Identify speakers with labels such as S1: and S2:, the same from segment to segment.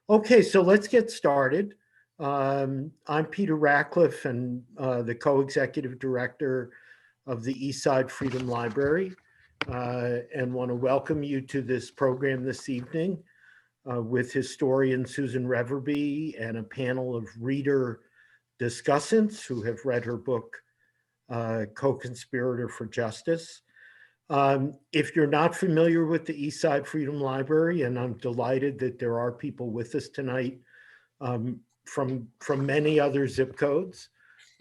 S1: Okay, so let's get started. I'm Peter Ratcliffe and the co-executive director of the Eastside Freedom Library, and want to welcome you to this program this evening with historian Susan Reverby and a panel of reader discussants who have read her book, Co-Conspirator for Justice. If you're not familiar with the Eastside Freedom Library, and I'm delighted that there are people with us tonight from many other zip codes,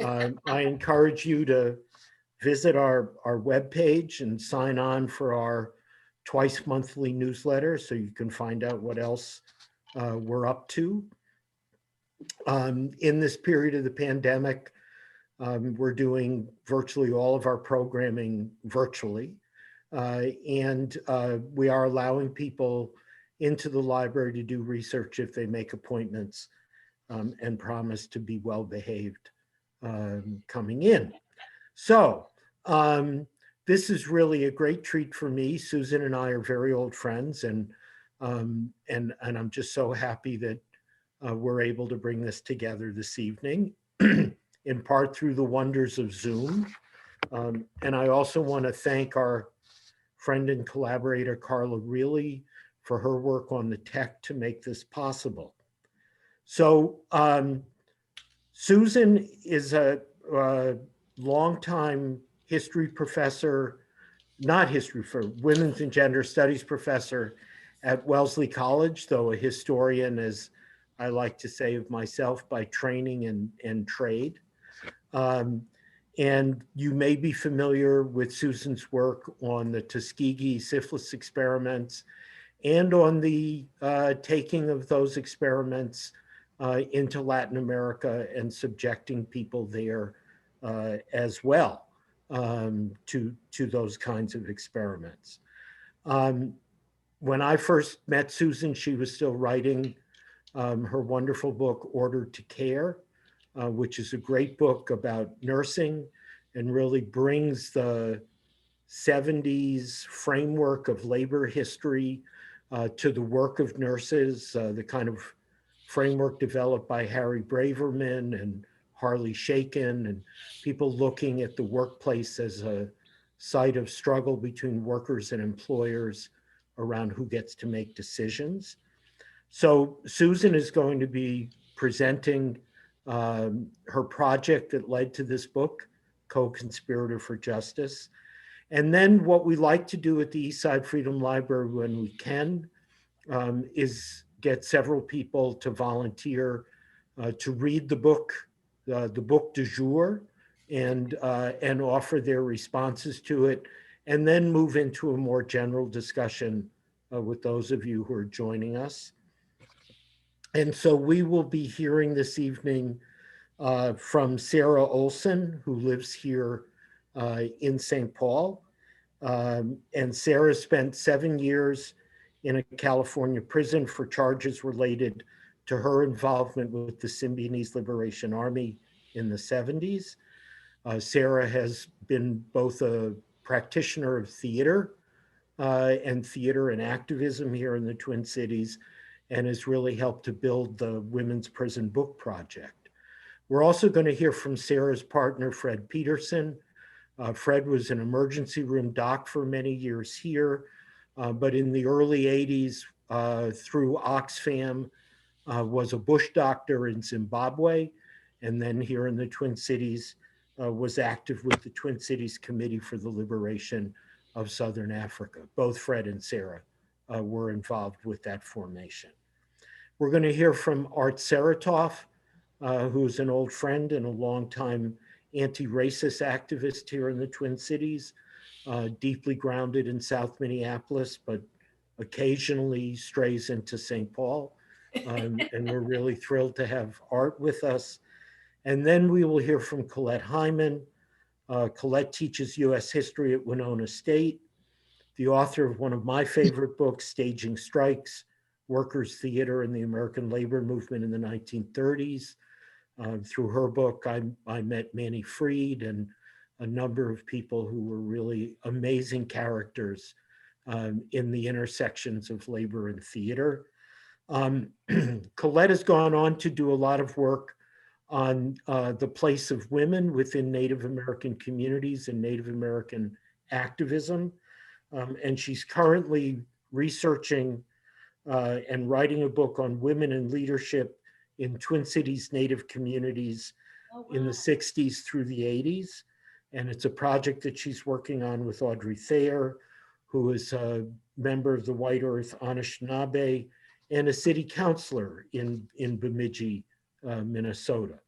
S1: I encourage you to visit our webpage and sign on for our twice monthly newsletter so you can find out what else we're up to. In this period of the pandemic, we're doing virtually all of our programming virtually. And we are allowing people into the library to do research if they make appointments and promise to be well behaved coming in. So this is really a great treat for me. Susan and I are very old friends, and I'm just so happy that we're able to bring this together this evening, in part through the wonders of Zoom. And I also want to thank our friend and collaborator, Carla Reilly, for her work on the tech to make this possible. So Susan is a longtime history professor, not history, for women's and gender studies professor at Wellesley College, though a historian, as I like to say of myself, by training and trade. And you may be familiar with Susan's work on the Tuskegee syphilis experiments and on the taking of those experiments into Latin America and subjecting people there as well to those kinds of experiments. When I first met Susan, she was still writing her wonderful book, Order to Care, which is a great book about nursing and really brings the 70s framework of labor history to the work of nurses, the kind of framework developed by Harry Braverman and Harley Shaken, and people looking at the workplace as a site of struggle between workers and employers around who gets to make decisions. So Susan is going to be presenting her project that led to this book, Co-Conspirator for Justice. And then what we like to do at the Eastside Freedom Library when we can is get several people to volunteer to read the book du jour, and offer their responses to it, and then move into a more general discussion with those of you who are joining us. And so we will be hearing this evening from Sarah Olson, who lives here in St. Paul. And Sarah spent 7 years in a California prison for charges related to her involvement with the Symbionese Liberation Army in the 70s. Sarah has been both a practitioner of theater and activism here in the Twin Cities, and has really helped to build the Women's Prison Book Project. We're also going to hear from Sarah's partner, Fred Peterson. Fred was an emergency room doc for many years here, but in the early 80s, through Oxfam, was a bush doctor in Zimbabwe, and then here in the Twin Cities, was active with the Twin Cities Committee for the Liberation of Southern Africa. Both Fred and Sarah were involved with that formation. We're going to hear from Art Seratoff, who's an old friend and a longtime anti-racist activist here in the Twin Cities, deeply grounded in South Minneapolis, but occasionally strays into St. Paul. And we're really thrilled to have Art with us. And then we will hear from Colette Hyman. Colette teaches US history at Winona State, the author of one of my favorite books, Staging Strikes, Workers' Theater in the American Labor Movement in the 1930s. Through her book, I met Manny Freed and a number of people who were really amazing characters in the intersections of labor and theater. Colette has gone on to do a lot of work on the place of women within Native American communities and Native American activism. And she's currently researching and writing a book on women in leadership in Twin Cities Native communities in the 60s through the 80s. And it's a project that she's working on with Audrey Thayer, who is a member of the White Earth Anishinaabe and a city councilor in Bemidji, Minnesota.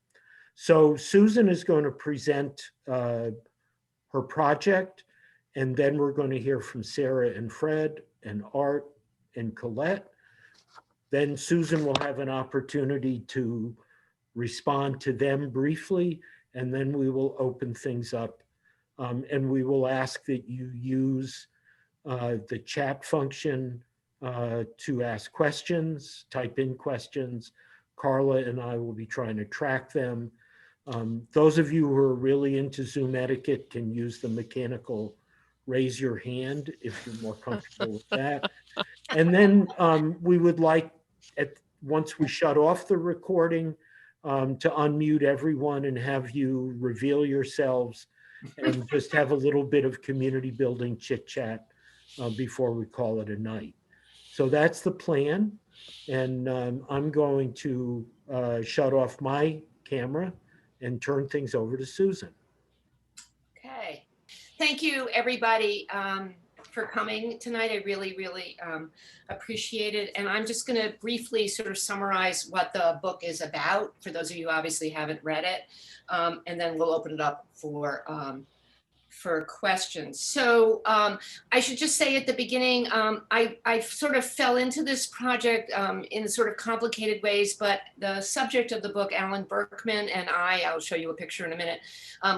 S1: So Susan is going to present her project, and then we're going to hear from Sarah and Fred and Art and Colette. Then Susan will have an opportunity to respond to them briefly, and then we will open things up. And we will ask that you use the chat function to ask questions, type in questions. Carla and I will be trying to track them. Those of you who are really into Zoom etiquette can use the mechanical raise your hand if you're more comfortable with that. And then we would like, once we shut off the recording, to unmute everyone and have you reveal yourselves and just have a little bit of community building chit chat before we call it a night. So that's the plan. And I'm going to shut off my camera and turn things over to Susan.
S2: Okay. Thank you, everybody, for coming tonight. I really, really appreciate it. And I'm just going to briefly sort of summarize what the book is about, for those of you who obviously haven't read it. And then we'll open it up for questions. So I should just say at the beginning, I sort of fell into this project in sort of complicated ways, but the subject of the book, Alan Berkman and I'll show you a picture in a minute,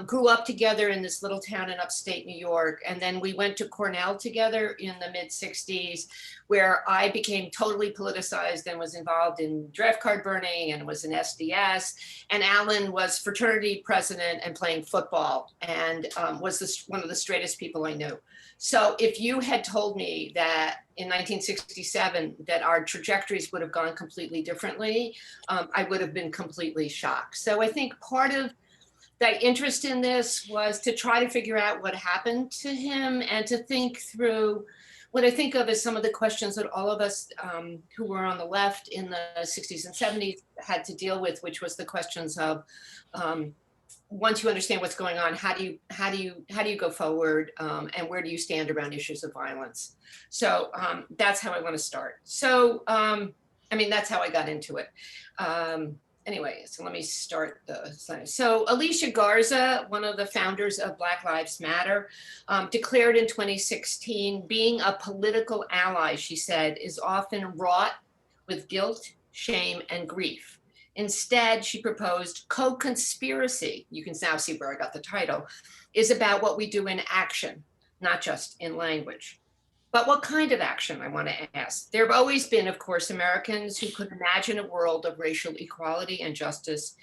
S2: grew up together in this little town in upstate New York. And then we went to Cornell together in the mid 60s, where I became totally politicized and was involved in draft card burning and was in SDS. And Alan was fraternity president and playing football, and was one of the straightest people I knew. So if you had told me that in 1967 that our trajectories would have gone completely differently, I would have been completely shocked. So I think part of the interest in this was to try to figure out what happened to him and to think through what I think of as some of the questions that all of us who were on the left in the 60s and 70s had to deal with, which was the questions of, once you understand what's going on, how do you go forward, and where do you stand around issues of violence? So that's how I want to start. So I mean, that's how I got into it. Anyway, so let me start the slide. So Alicia Garza, one of the founders of Black Lives Matter, declared in 2016, being a political ally, she said, is often wrought with guilt, shame, and grief. Instead, she proposed co-conspiracy, you can now see where I got the title, is about what we do in action, not just in language. But what kind of action, I want to ask? There have always been, of course, Americans who could imagine a world of racial equality and justice,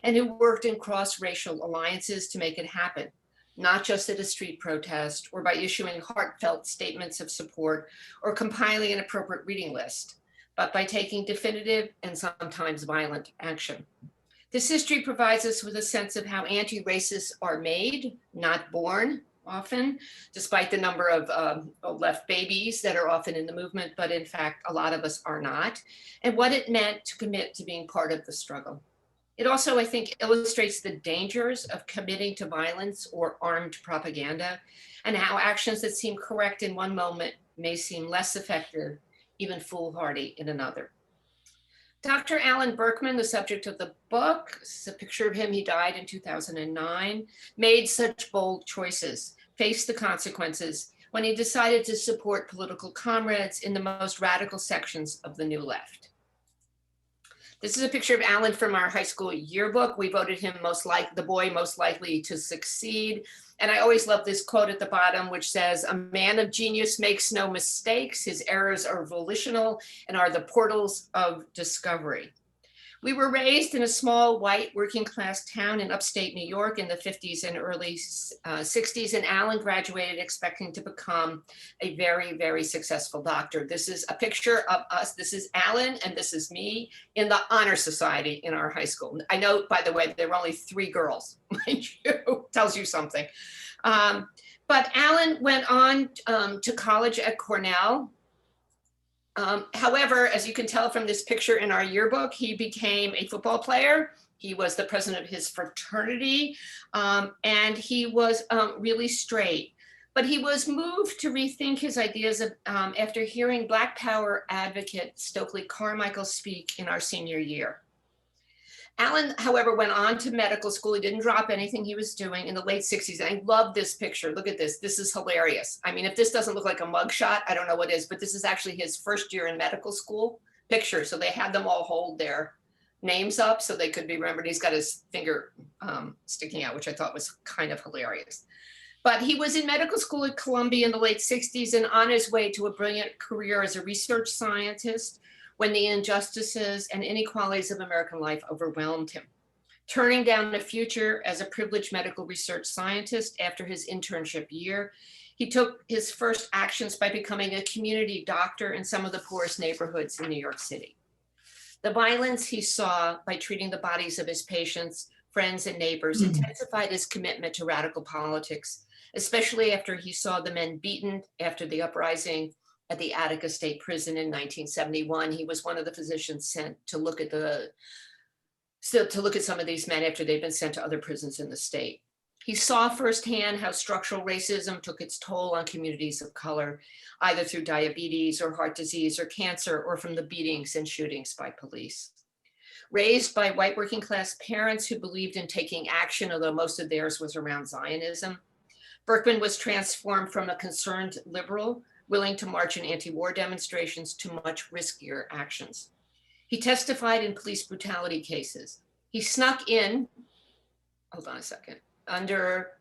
S2: and who worked in cross-racial alliances to make it happen, not just at a street protest or by issuing heartfelt statements of support or compiling an appropriate reading list, but by taking definitive and sometimes violent action. This history provides us with a sense of how anti-racists are made, not born, often, despite the number of left babies that are often in the movement, but in fact, a lot of us are not, and what it meant to commit to being part of the struggle. It also, I think, illustrates the dangers of committing to violence or armed propaganda, and how actions that seem correct in one moment may seem less effective, even foolhardy in another. Dr. Alan Berkman, the subject of the book, this is a picture of him, he died in 2009, made such bold choices, faced the consequences when he decided to support political comrades in the most radical sections of the New Left. This is a picture of Alan from our high school yearbook. We voted him the boy most likely to succeed. And I always love this quote at the bottom, which says, "A man of genius makes no mistakes. His errors are volitional and are the portals of discovery." We were raised in a small white working class town in upstate New York in the 50s and early 60s, and Alan graduated expecting to become a very, very successful doctor. This is a picture of us. This is Alan and this is me in the honor society in our high school. I know, by the way, there were only 3 girls, mind you, tells you something. But Alan went on to college at Cornell. However, as you can tell from this picture in our yearbook, he became a football player. He was the president of his fraternity, and he was really straight. But he was moved to rethink his ideas after hearing Black Power advocate Stokely Carmichael speak in our senior year. Alan, however, went on to medical school. He didn't drop anything he was doing in the late 60s. And I love this picture. Look at this. This is hilarious. I mean, if this doesn't look like a mugshot, I don't know what is, but this is actually his first year in medical school picture. So they had them all hold their names up so they could be remembered. He's got his finger sticking out, which I thought was kind of hilarious. But he was in medical school at Columbia in the late 60s and on his way to a brilliant career as a research scientist when the injustices and inequalities of American life overwhelmed him. Turning down a future as a privileged medical research scientist after his internship year, he took his first actions by becoming a community doctor in some of the poorest neighborhoods in New York City. The violence he saw by treating the bodies of his patients, friends, and neighbors intensified his commitment to radical politics, especially after he saw the men beaten after the uprising at the Attica State Prison in 1971. He was one of the physicians sent to look at some of these men after they'd been sent to other prisons in the state. He saw firsthand how structural racism took its toll on communities of color, either through diabetes or heart disease or cancer, or from the beatings and shootings by police. Raised by white working class parents who believed in taking action, although most of theirs was around Zionism, Berkman was transformed from a concerned liberal willing to march in anti-war demonstrations to much riskier actions. He testified in police brutality cases. He snuck in, hold on a second, under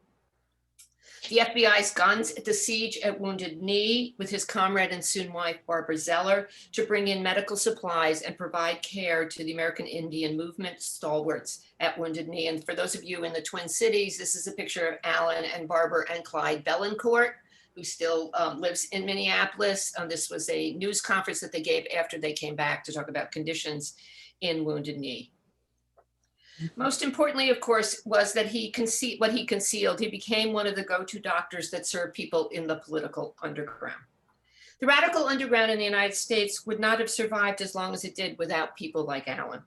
S2: the FBI's guns at the siege at Wounded Knee with his comrade and soon wife, Barbara Zeller, to bring in medical supplies and provide care to the American Indian movement stalwarts at Wounded Knee. And for those of you in the Twin Cities, this is a picture of Alan and Barbara and Clyde Bellencourt, who still lives in Minneapolis. This was a news conference that they gave after they came back to talk about conditions in Wounded Knee. Most importantly, of course, was that what he concealed. He became one of the go-to doctors that served people in the political underground. The radical underground in the United States would not have survived as long as it did without people like Alan.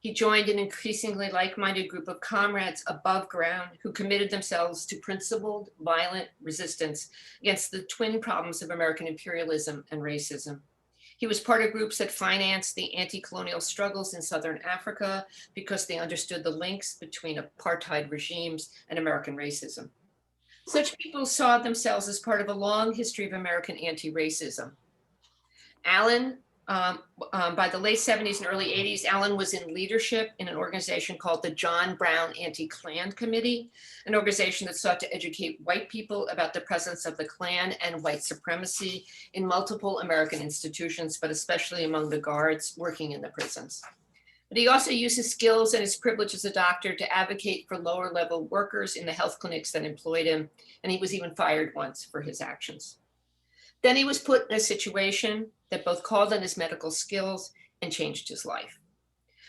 S2: He joined an increasingly like-minded group of comrades above ground who committed themselves to principled, violent resistance against the twin problems of American imperialism and racism. He was part of groups that financed the anti-colonial struggles in Southern Africa because they understood the links between apartheid regimes and American racism. Such people saw themselves as part of a long history of American anti-racism. Alan, by the late 70s and early 80s, Alan was in leadership in an organization called the John Brown Anti-Klan Committee, an organization that sought to educate white people about the presence of the Klan and white supremacy in multiple American institutions, but especially among the guards working in the prisons. But he also used his skills and his privilege as a doctor to advocate for lower level workers in the health clinics that employed him, and he was even fired once for his actions. Then he was put in a situation that both called on his medical skills and changed his life.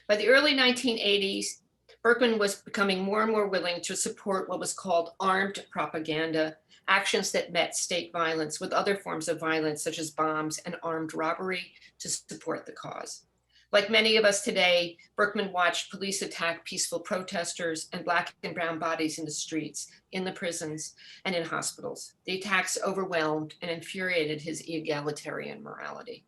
S2: By the early 1980s, Berkman was becoming more and more willing to support what was called armed propaganda, actions that met state violence with other forms of violence, such as bombs and armed robbery, to support the cause. Like many of us today, Berkman watched police attack peaceful protesters and Black and brown bodies in the streets, in the prisons, and in hospitals. The attacks overwhelmed and infuriated his egalitarian morality.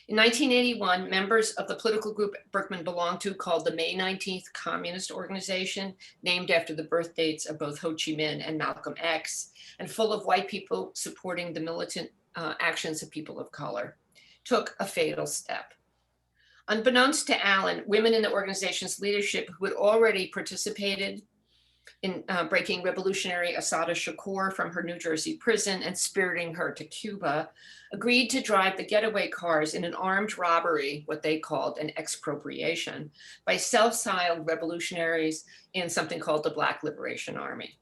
S2: In 1981, members of the political group Berkman belonged to, called the May 19th Communist Organization, named after the birth dates of both Ho Chi Minh and Malcolm X, and full of white people supporting the militant actions of people of color, took a fatal step. Unbeknownst to Alan, women in the organization's leadership who had already participated in breaking revolutionary Assata Shakur from her New Jersey prison and spiriting her to Cuba, agreed to drive the getaway cars in an armed robbery, what they called an expropriation, by self-styled revolutionaries in something called the Black Liberation Army.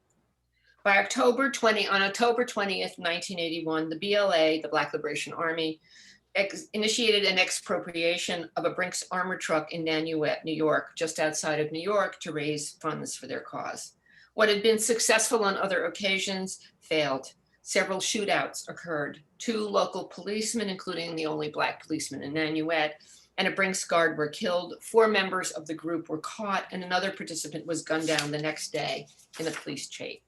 S2: On October 20th, 1981, the BLA, the Black Liberation Army, initiated an expropriation of a Brinks armored truck in Nanuet, New York, just outside of New York, to raise funds for their cause. What had been successful on other occasions failed. Several shootouts occurred. 2 local policemen, including the only Black policeman in Nanuet, and a Brinks guard were killed. 4 members of the group were caught, and another participant was gunned down the next day in a police chase.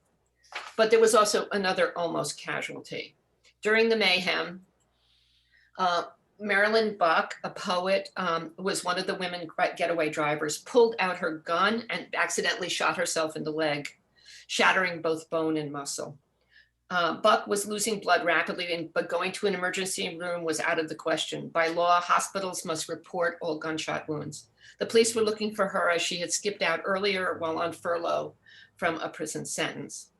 S2: But there was also another almost casualty. During the mayhem, Marilyn Buck, a poet, was one of the women getaway drivers, pulled out her gun and accidentally shot herself in the leg, shattering both bone and muscle. Buck was losing blood rapidly, but going to an emergency room was out of the question. By law, hospitals must report all gunshot wounds. The police were looking for her as she had skipped out earlier while on furlough from a prison sentence.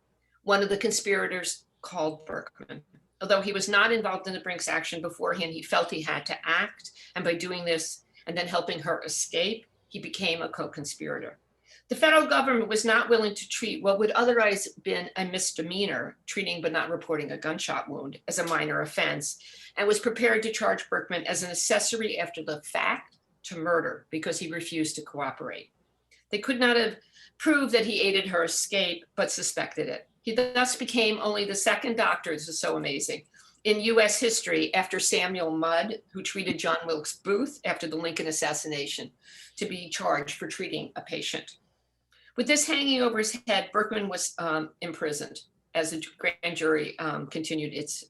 S2: One of the conspirators called Berkman. Although he was not involved in the Brinks action beforehand, he felt he had to act. And by doing this and then helping her escape, he became a co-conspirator. The federal government was not willing to treat what would otherwise have been a misdemeanor, treating but not reporting a gunshot wound, as a minor offense, and was prepared to charge Berkman as an accessory after the fact to murder because he refused to cooperate. They could not have proved that he aided her escape, but suspected it. He thus became only the second doctor, this is so amazing, in US history after Samuel Mudd, who treated John Wilkes Booth after the Lincoln assassination, to be charged for treating a patient. With this hanging over his head, Berkman was imprisoned as the grand jury continued its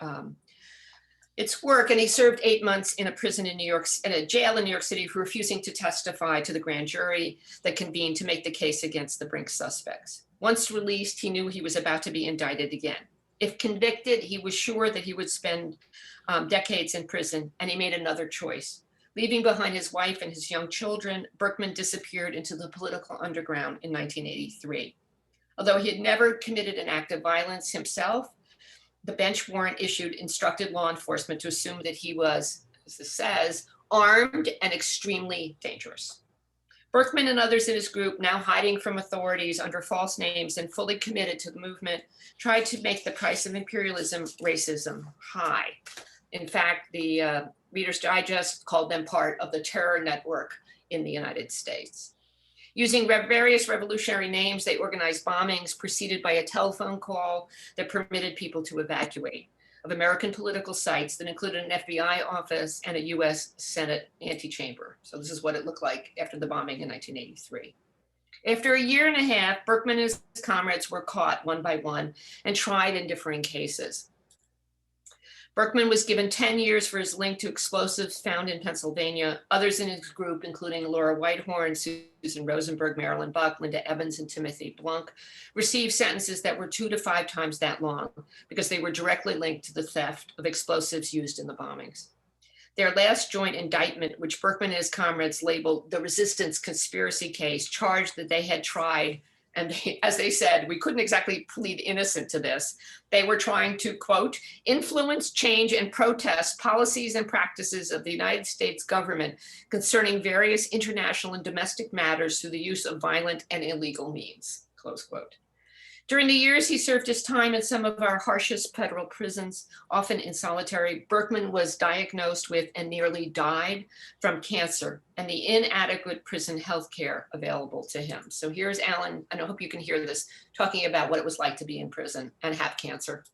S2: work, and he served 8 months in a prison in New York, in a jail in New York City, for refusing to testify to the grand jury that convened to make the case against the Brinks suspects. Once released, he knew he was about to be indicted again. If convicted, he was sure that he would spend decades in prison, and he made another choice. Leaving behind his wife and his young children, Berkman disappeared into the political underground in 1983. Although he had never committed an act of violence himself, the bench warrant issued instructed law enforcement to assume that he was, as it says, armed and extremely dangerous. Berkman and others in his group, now hiding from authorities under false names and fully committed to the movement, tried to make the price of imperialism, racism high. In fact, the Reader's Digest called them part of the terror network in the United States. Using various revolutionary names, they organized bombings preceded by a telephone call that permitted people to evacuate of American political sites that included an FBI office and a US Senate antechamber. So this is what it looked like after the bombing in 1983. After a year and a half, Berkman and his comrades were caught one by one and tried in differing cases. Berkman was given 10 years for his link to explosives found in Pennsylvania. Others in his group, including Laura Whitehorn, Susan Rosenberg, Marilyn Buck, Linda Evans, and Timothy Blunk, received sentences that were 2 to 5 times that long because they were directly linked to the theft of explosives used in the bombings. Their last joint indictment, which Berkman and his comrades labeled the resistance conspiracy case, charged that they had tried, and as they said, we couldn't exactly plead innocent to this. They were trying to, quote, influence, change, and protest policies and practices of the United States government concerning various international and domestic matters through the use of violent and illegal means, close quote. During the years he served his time in some of our harshest federal prisons, often in solitary, Berkman was diagnosed with and nearly died from cancer and the inadequate prison health care available to him. So here's Alan, and I hope you can hear this, talking about what it was like to be in prison and have cancer.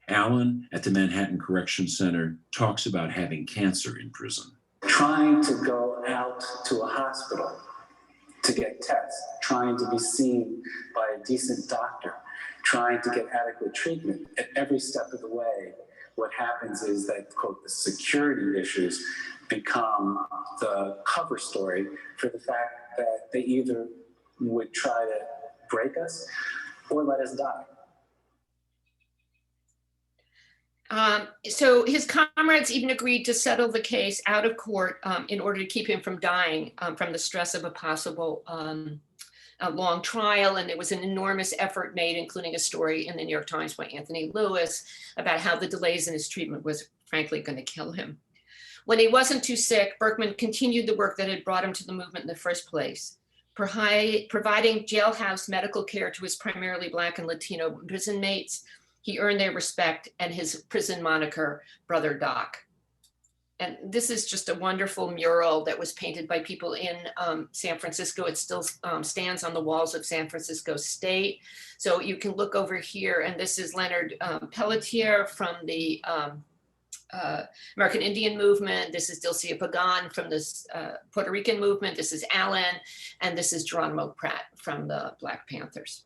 S3: Alan at the Manhattan Correction Center talks about having cancer in prison.
S4: Trying to go out to a hospital to get tests, trying to be seen by a decent doctor, trying to get adequate treatment. At every step of the way, what happens is that, quote, the security issues become the cover story for the fact that they either would try to break us or let us die.
S2: So his comrades even agreed to settle the case out of court in order to keep him from dying from the stress of a possible a long trial, and there was an enormous effort made, including a story in the New York Times by Anthony Lewis about how the delays in his treatment was frankly going to kill him. When he wasn't too sick, Berkman continued the work that had brought him to the movement in the first place, providing jailhouse medical care to his primarily Black and Latino prison mates. He earned their respect and his prison moniker, Brother Doc. And this is just a wonderful mural that was painted by people in San Francisco. It still stands on the walls of San Francisco State. So you can look over here, and this is Leonard Pelletier from the American Indian movement. This is Dilcia Pagan from the Puerto Rican movement. This is Alan, and this is Geronimo Pratt from the Black Panthers.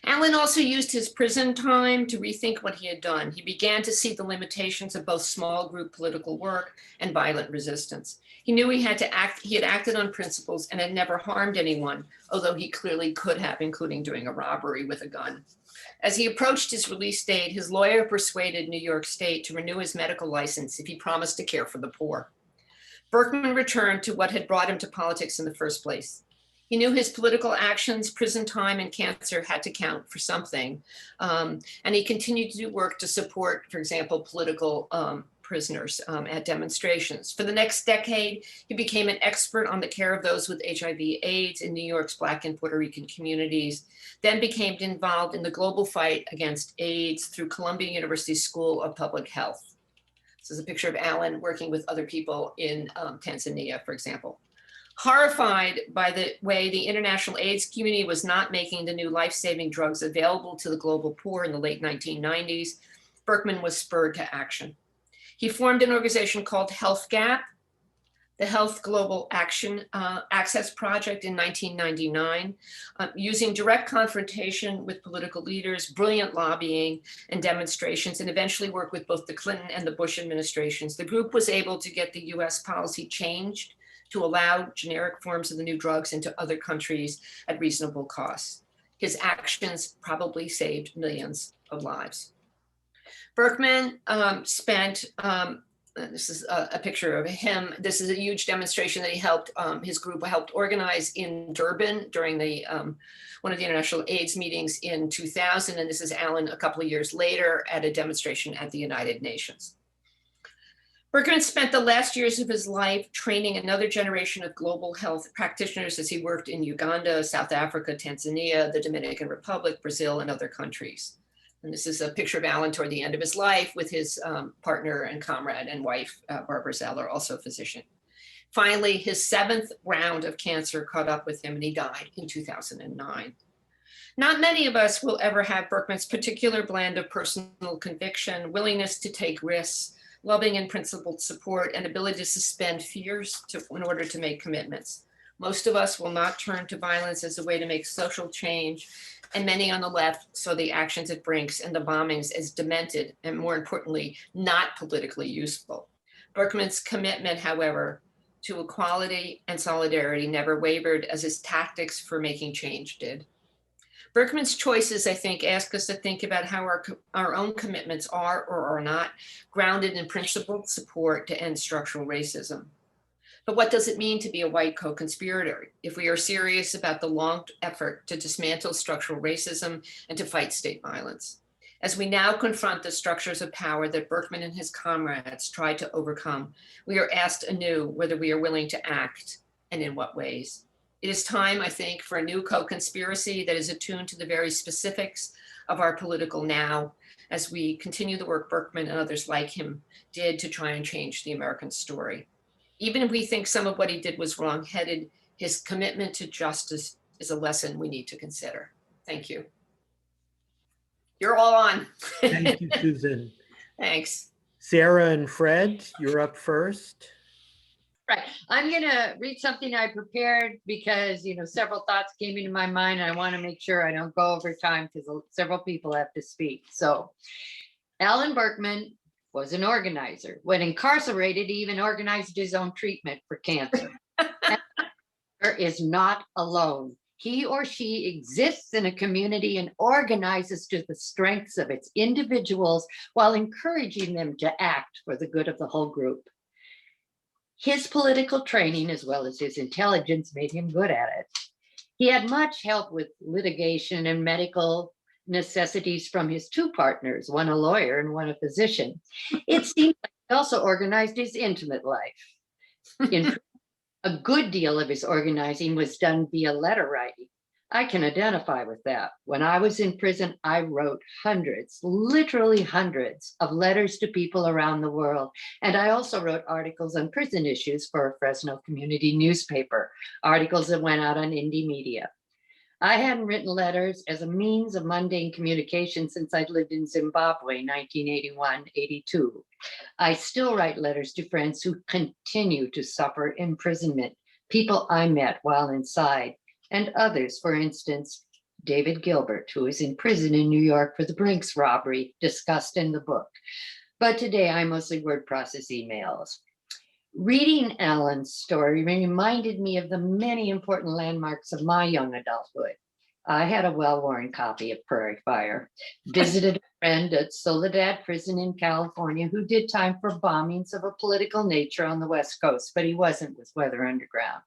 S2: Alan also used his prison time to rethink what he had done. He began to see the limitations of both small group political work and violent resistance. He knew he had acted on principles and had never harmed anyone, although he clearly could have, including doing a robbery with a gun. As he approached his release date, his lawyer persuaded New York State to renew his medical license if he promised to care for the poor. Berkman returned to what had brought him to politics in the first place. He knew his political actions, prison time, and cancer had to count for something. And he continued to do work to support, for example, political prisoners at demonstrations. For the next decade, he became an expert on the care of those with HIV/AIDS in New York's Black and Puerto Rican communities, then became involved in the global fight against AIDS through Columbia University School of Public Health. This is a picture of Alan working with other people in Tanzania, for example. Horrified by the way the international AIDS community was not making the new life-saving drugs available to the global poor in the late 1990s, Berkman was spurred to action. He formed an organization called Health Gap, the Health Global Action Access Project in 1999, using direct confrontation with political leaders, brilliant lobbying and demonstrations, and eventually worked with both the Clinton and the Bush administrations. The group was able to get the US policy changed to allow generic forms of the new drugs into other countries at reasonable costs. His actions probably saved millions of lives. Berkman spent, this is a picture of him. This is a huge demonstration that he helped, his group helped organize in Durban during the one of the international AIDS meetings in 2000. And this is Alan a couple of years later at a demonstration at the United Nations. Berkman spent the last years of his life training another generation of global health practitioners as he worked in Uganda, South Africa, Tanzania, the Dominican Republic, Brazil, and other countries. And this is a picture of Alan toward the end of his life with his partner and comrade and wife, Barbara Zeller, also a physician. Finally, his 7th round of cancer caught up with him and he died in 2009. Not many of us will ever have Berkman's particular blend of personal conviction, willingness to take risks, loving and principled support, and ability to suspend fears in order to make commitments. Most of us will not turn to violence as a way to make social change, and many on the left saw the actions at Brinks and the bombings as demented and, more importantly, not politically useful. Berkman's commitment, however, to equality and solidarity never wavered, as his tactics for making change did. Berkman's choices, I think, ask us to think about how our own commitments are or are not grounded in principled support to end structural racism. But what does it mean to be a white co-conspirator if we are serious about the long effort to dismantle structural racism and to fight state violence? As we now confront the structures of power that Berkman and his comrades tried to overcome, we are asked anew whether we are willing to act and in what ways. It is time, I think, for a new co-conspiracy that is attuned to the very specifics of our political now as we continue the work Berkman and others like him did to try and change the American story. Even if we think some of what he did was wrong-headed, his commitment to justice is a lesson we need to consider. Thank you. You're all on.
S1: Thank you, Susan.
S2: Thanks.
S1: Sarah and Fred, you're up first.
S5: Right. I'm going to read something I prepared because, several thoughts came into my mind. And I want to make sure I don't go over time because several people have to speak. So Alan Berkman was an organizer. When incarcerated, he even organized his own treatment for cancer. Is not alone. He or she exists in a community and organizes to the strengths of its individuals while encouraging them to act for the good of the whole group. His political training, as well as his intelligence, made him good at it. He had much help with litigation and medical necessities from his two partners, one a lawyer and one a physician. It seemed like he also organized his intimate life. In a good deal of his organizing was done via letter writing. I can identify with that. When I was in prison, I wrote hundreds, literally hundreds of letters to people around the world. And I also wrote articles on prison issues for a Fresno community newspaper, articles that went out on indie media. I hadn't written letters as a means of mundane communication since I'd lived in Zimbabwe, 1981-82. I still write letters to friends who continue to suffer imprisonment, people I met while inside, and others, for instance, David Gilbert, who is in prison in New York for the Brinks robbery discussed in the book. But today I mostly word process emails. Reading Alan's story reminded me of the many important landmarks of my young adulthood. I had a well-worn copy of Prairie Fire, visited a friend at Soledad Prison in California who did time for bombings of a political nature on the West Coast, but he wasn't with Weather Underground.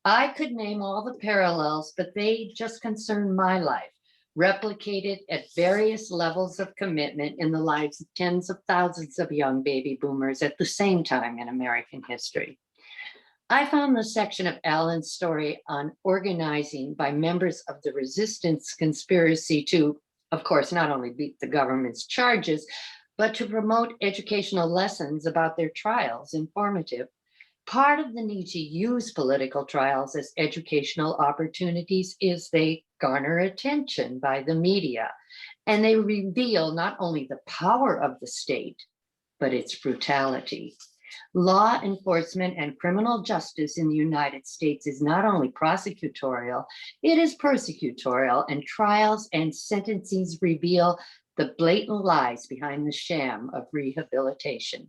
S5: I could name all the parallels, but they just concern my life, replicated at various levels of commitment in the lives of tens of thousands of young baby boomers at the same time in American history. I found the section of Alan's story on organizing by members of the resistance conspiracy to, of course, not only beat the government's charges, but to promote educational lessons about their trials informative. Part of the need to use political trials as educational opportunities is they garner attention by the media, and they reveal not only the power of the state, but its brutality. Law enforcement and criminal justice in the United States is not only prosecutorial, it is persecutorial, and trials and sentencings reveal the blatant lies behind the sham of rehabilitation.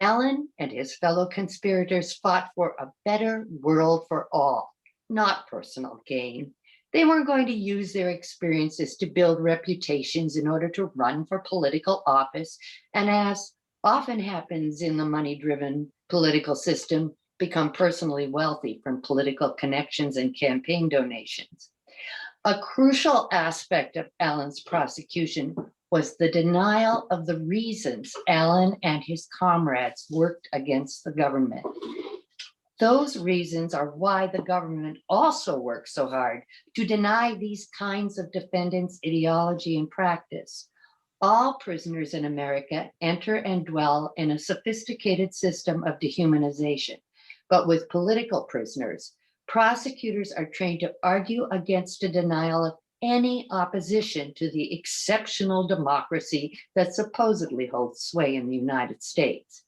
S5: Alan and his fellow conspirators fought for a better world for all, not personal gain. They weren't going to use their experiences to build reputations in order to run for political office, and as often happens in the money-driven political system, become personally wealthy from political connections and campaign donations. A crucial aspect of Alan's prosecution was the denial of the reasons Alan and his comrades worked against the government. Those reasons are why the government also works so hard to deny these kinds of defendants' ideology and practice. All prisoners in America enter and dwell in a sophisticated system of dehumanization. But with political prisoners, prosecutors are trained to argue against a denial of any opposition to the exceptional democracy that supposedly holds sway in the United States.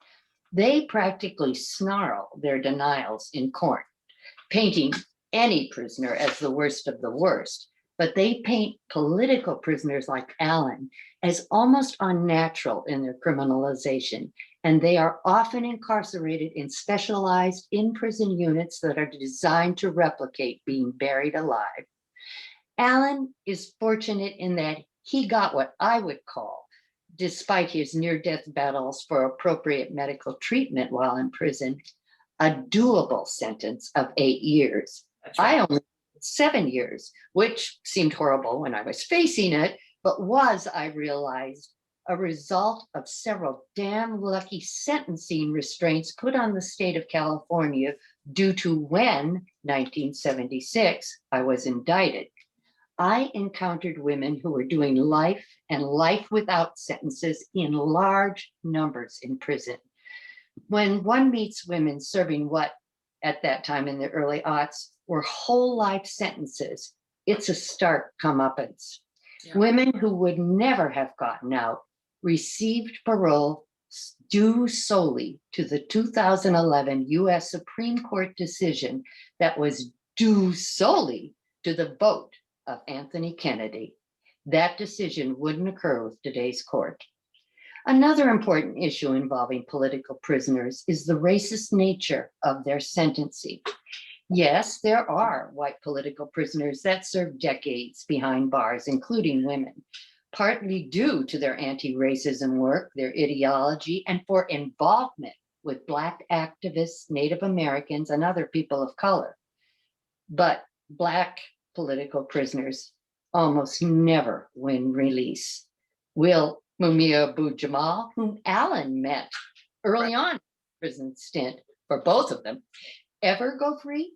S5: They practically snarl their denials in court, painting any prisoner as the worst of the worst, but they paint political prisoners like Alan as almost unnatural in their criminalization, and they are often incarcerated in specialized in-prison units that are designed to replicate being buried alive. Alan is fortunate in that he got what I would call, despite his near-death battles for appropriate medical treatment while in prison, a doable sentence of 8 years.
S2: That's right.
S5: I only 7 years, which seemed horrible when I was facing it, but was, I realized, a result of several damn lucky sentencing restraints put on the state of California due to when, 1976, I was indicted. I encountered women who were doing life and life without sentences in large numbers in prison. When one meets women serving what, at that time in the early aughts, were whole life sentences, it's a stark comeuppance.
S2: Yeah.
S5: Women who would never have gotten out received parole due solely to the 2011 US Supreme Court decision that was due solely to the vote of Anthony Kennedy. That decision wouldn't occur with today's court. Another important issue involving political prisoners is the racist nature of their sentencing. Yes, there are white political prisoners that serve decades behind bars, including women, partly due to their anti-racism work, their ideology, and for involvement with Black activists, Native Americans, and other people of color. But Black political prisoners almost never win release. Will Mumia Abu-Jamal, whom Alan met early on in prison stint for both of them, ever go free?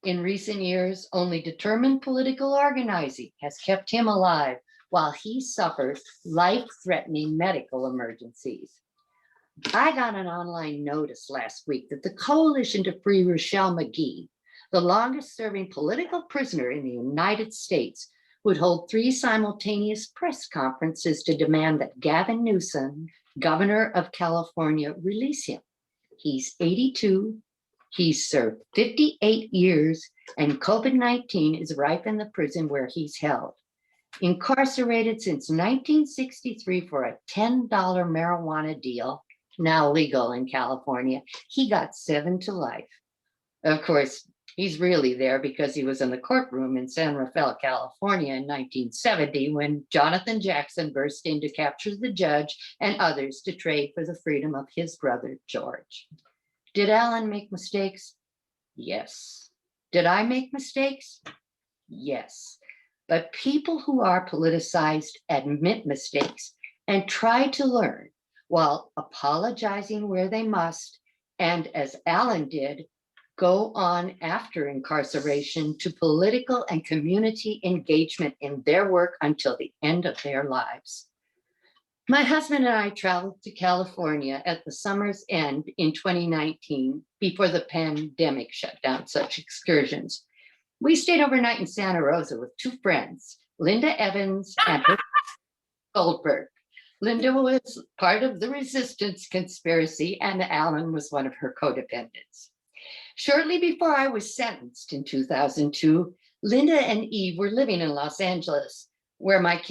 S5: In recent years, only determined political organizing has kept him alive while he suffered life-threatening medical emergencies. I got an online notice last week that the Coalition to Free Rochelle McGee, the longest serving political prisoner in the United States, would hold 3 simultaneous press conferences to demand that Gavin Newsom, governor of California, release him. He's 82, he's served 58 years, and COVID-19 is rife in the prison where he's held. Incarcerated since 1963 for a $10 marijuana deal, now legal in California, he got 7 to life. Of course, he's really there because he was in the courtroom in San Rafael, California in 1970 when Jonathan Jackson burst in to capture the judge and others to trade for the freedom of his brother, George. Did Alan make mistakes? Yes. Did I make mistakes? Yes. But people who are politicized admit mistakes and try to learn while apologizing where they must, and as Alan did, go on after incarceration to political and community engagement in their work until the end of their lives. My husband and I traveled to California at the summer's end in 2019 before the pandemic shut down such excursions. We stayed overnight in Santa Rosa with 2 friends, Linda Evans and her Goldberg. Linda was part of the resistance conspiracy and Alan was one of her co-defendants. Shortly before I was sentenced in 2002, Linda and Eve were living in Los Angeles, where my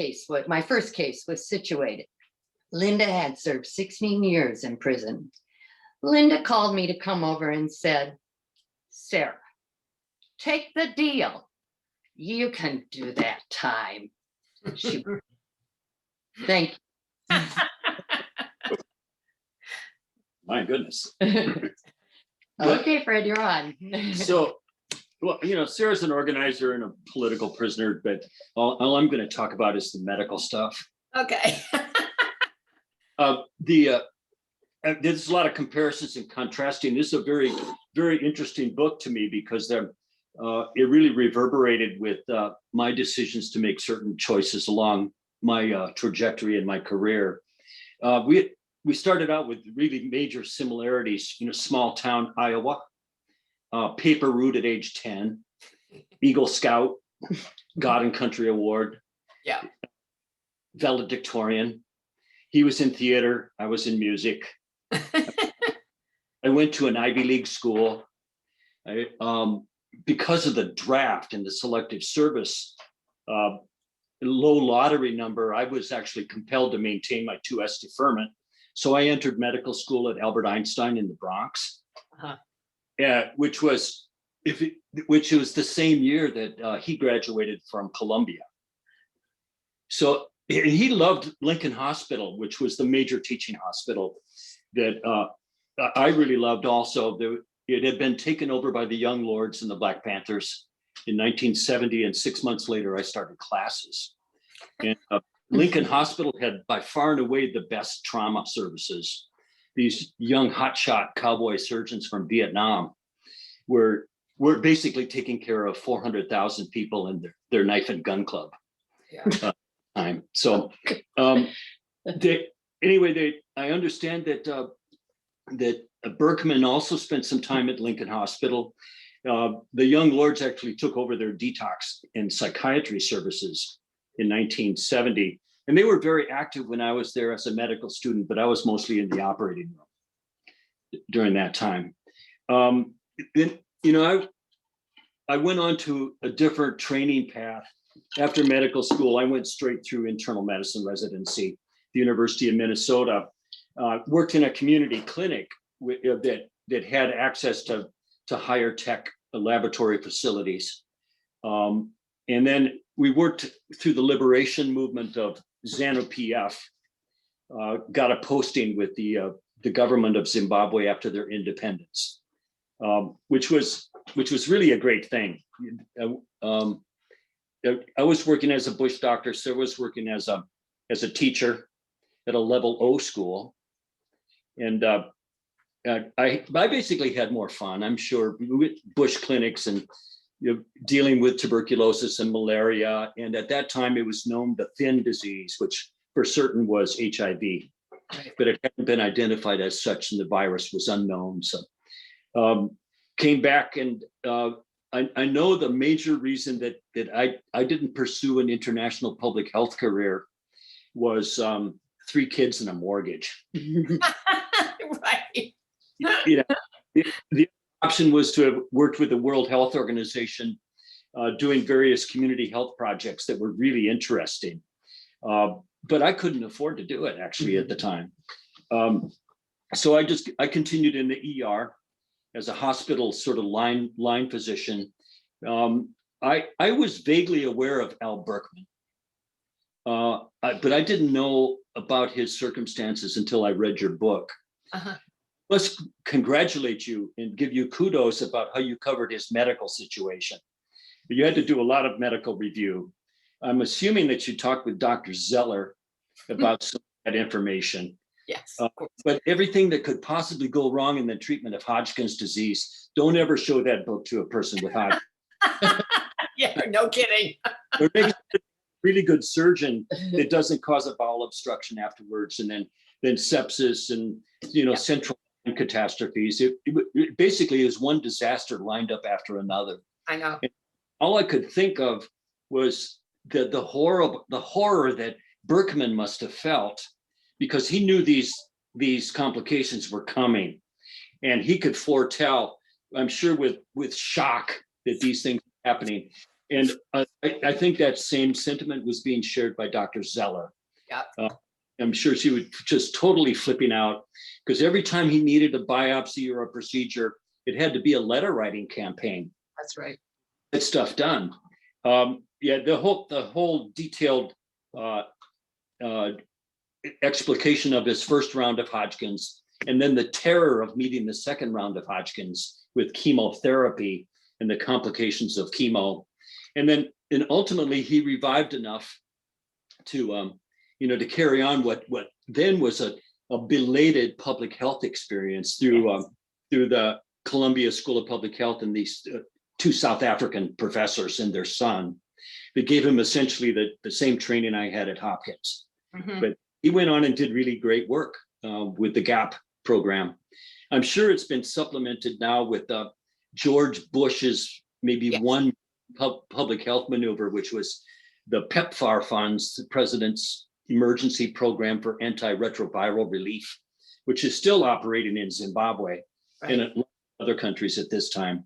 S5: first case was situated. Linda had served 16 years in prison. Linda called me to come over and said, "Sarah, take the deal. You can do that time." Thank you.
S6: My goodness.
S5: Okay, Fred, you're on.
S6: So, well, you know, Sarah's an organizer and a political prisoner, but all I'm going to talk about is the medical stuff.
S2: Okay.
S6: There's a lot of comparisons and contrasting. This is a very, very interesting book to me because it really reverberated with my decisions to make certain choices along my trajectory in my career. We started out with really major similarities, you know, small town Iowa, paper route at age 10, Eagle Scout, God and Country Award,
S2: Yeah.
S6: valedictorian. He was in theater, I was in music. I went to an Ivy League school. Because of the draft and the selective service, low lottery number, I was actually compelled to maintain my 2S deferment. So I entered medical school at Albert Einstein in the Bronx, which was the same year that he graduated from Columbia. So he loved Lincoln Hospital, which was the major teaching hospital that I really loved also. It had been taken over by the Young Lords and the Black Panthers in 1970, and 6 months later, I started classes. And Lincoln Hospital had by far and away the best trauma services. These young hotshot cowboy surgeons from Vietnam were basically taking care of 400,000 people in their knife and gun club.
S2: Yeah.
S6: Time. So I understand that Berkman also spent some time at Lincoln Hospital. The Young Lords actually took over their detox and psychiatry services in 1970. And they were very active when I was there as a medical student, but I was mostly in the operating room during that time. Then, you know, I went on to a different training path. After medical school, I went straight through internal medicine residency, the University of Minnesota, worked in a community clinic that had access to higher tech laboratory facilities. And then we worked through the liberation movement of ZANU-PF, got a posting with the government of Zimbabwe after their independence, which was which was really a great thing. I was working as a bush doctor, so I was working as a teacher at a level O school. And I basically had more fun, I'm sure, with bush clinics and dealing with tuberculosis and malaria. And at that time, it was known the thin disease, which for certain was HIV, but it hadn't been identified as such, and the virus was unknown. So came back, and I know the major reason that I didn't pursue an international public health career was 3 kids and a mortgage.
S2: Right.
S6: The option was to have worked with the World Health Organization, doing various community health projects that were really interesting. But I couldn't afford to do it actually at the time. So I continued in the ER as a hospital sort of line physician. I was vaguely aware of Al Berkman, but I didn't know about his circumstances until I read your book. Let's congratulate you and give you kudos about how you covered his medical situation. You had to do a lot of medical review. I'm assuming that you talked with Dr. Zeller about some of that information.
S2: Yes.
S6: But everything that could possibly go wrong in the treatment of Hodgkin's disease, don't ever show that book to a person with Hodgkin's.
S2: Yeah, no kidding.
S6: Or maybe a really good surgeon that doesn't cause a bowel obstruction afterwards, and then sepsis and central catastrophes. It basically is one disaster lined up after another.
S2: I know.
S6: And all I could think of was the horror that Berkman must have felt, because he knew these complications were coming, and he could foretell, I'm sure, with shock that these things were happening. And I think that same sentiment was being shared by Dr. Zeller.
S2: Yeah.
S6: I'm sure she was just totally flipping out, because every time he needed a biopsy or a procedure, it had to be a letter writing campaign.
S2: That's right.
S6: Get stuff done. The whole detailed explication of his first round of Hodgkin's, and then the terror of meeting the second round of Hodgkin's with chemotherapy and the complications of chemo, and ultimately he revived enough to to carry on what then was a belated public health experience through the Columbia School of Public Health, and these 2 South African professors and their son, that gave him essentially the same training I had at Hopkins. But he went on and did really great work with the GAP program. I'm sure it's been supplemented now with George Bush's one public health maneuver, which was the PEPFAR funds, the President's Emergency Program for Antiretroviral Relief, which is still operating in Zimbabwe and in other countries at this time.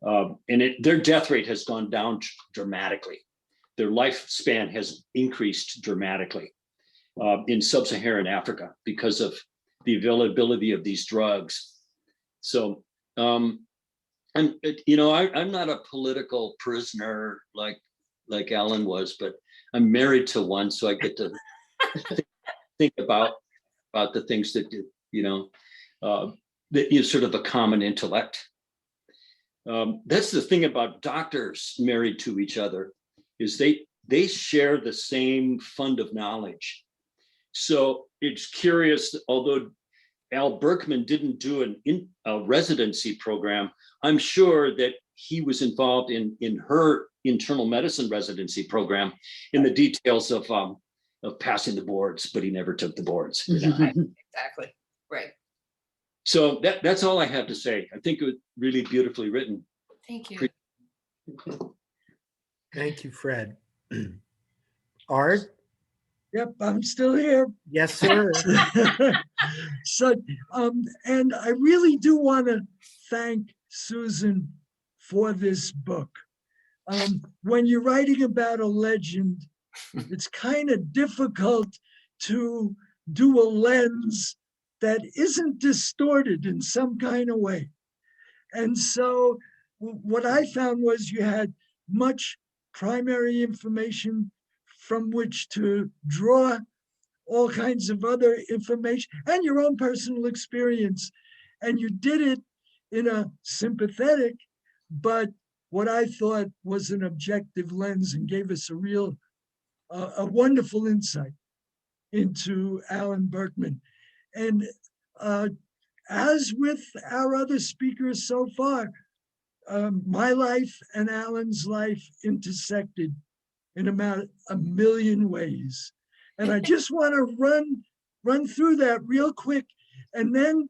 S6: And their death rate has gone down dramatically. Their lifespan has increased dramatically in sub-Saharan Africa because of the availability of these drugs. So, I'm not a political prisoner like Alan was, but I'm married to one, so I get to think about the things that that you sort of a common intellect. That's the thing about doctors married to each other, is they share the same fund of knowledge. So it's curious, although Al Berkman didn't do a residency program, I'm sure that he was involved in her internal medicine residency program in the details of passing the boards, but he never took the boards.
S2: Exactly. Right.
S6: So that's all I have to say. I think it was really beautifully written.
S2: Thank you.
S1: Thank you, Fred. Art?
S7: Yep, I'm still here.
S1: Yes, sir.
S7: So, and I really do want to thank Susan for this book. When you're writing about a legend, it's kind of difficult to do a lens that isn't distorted in some kind of way. And so what I found was you had much primary information from which to draw all kinds of other information and your own personal experience. And you did it in a sympathetic but what I thought was an objective lens and gave us a wonderful insight into Alan Berkman. And as with our other speakers so far, my life and Alan's life intersected in about a million ways. And I just want to run through that real quick and then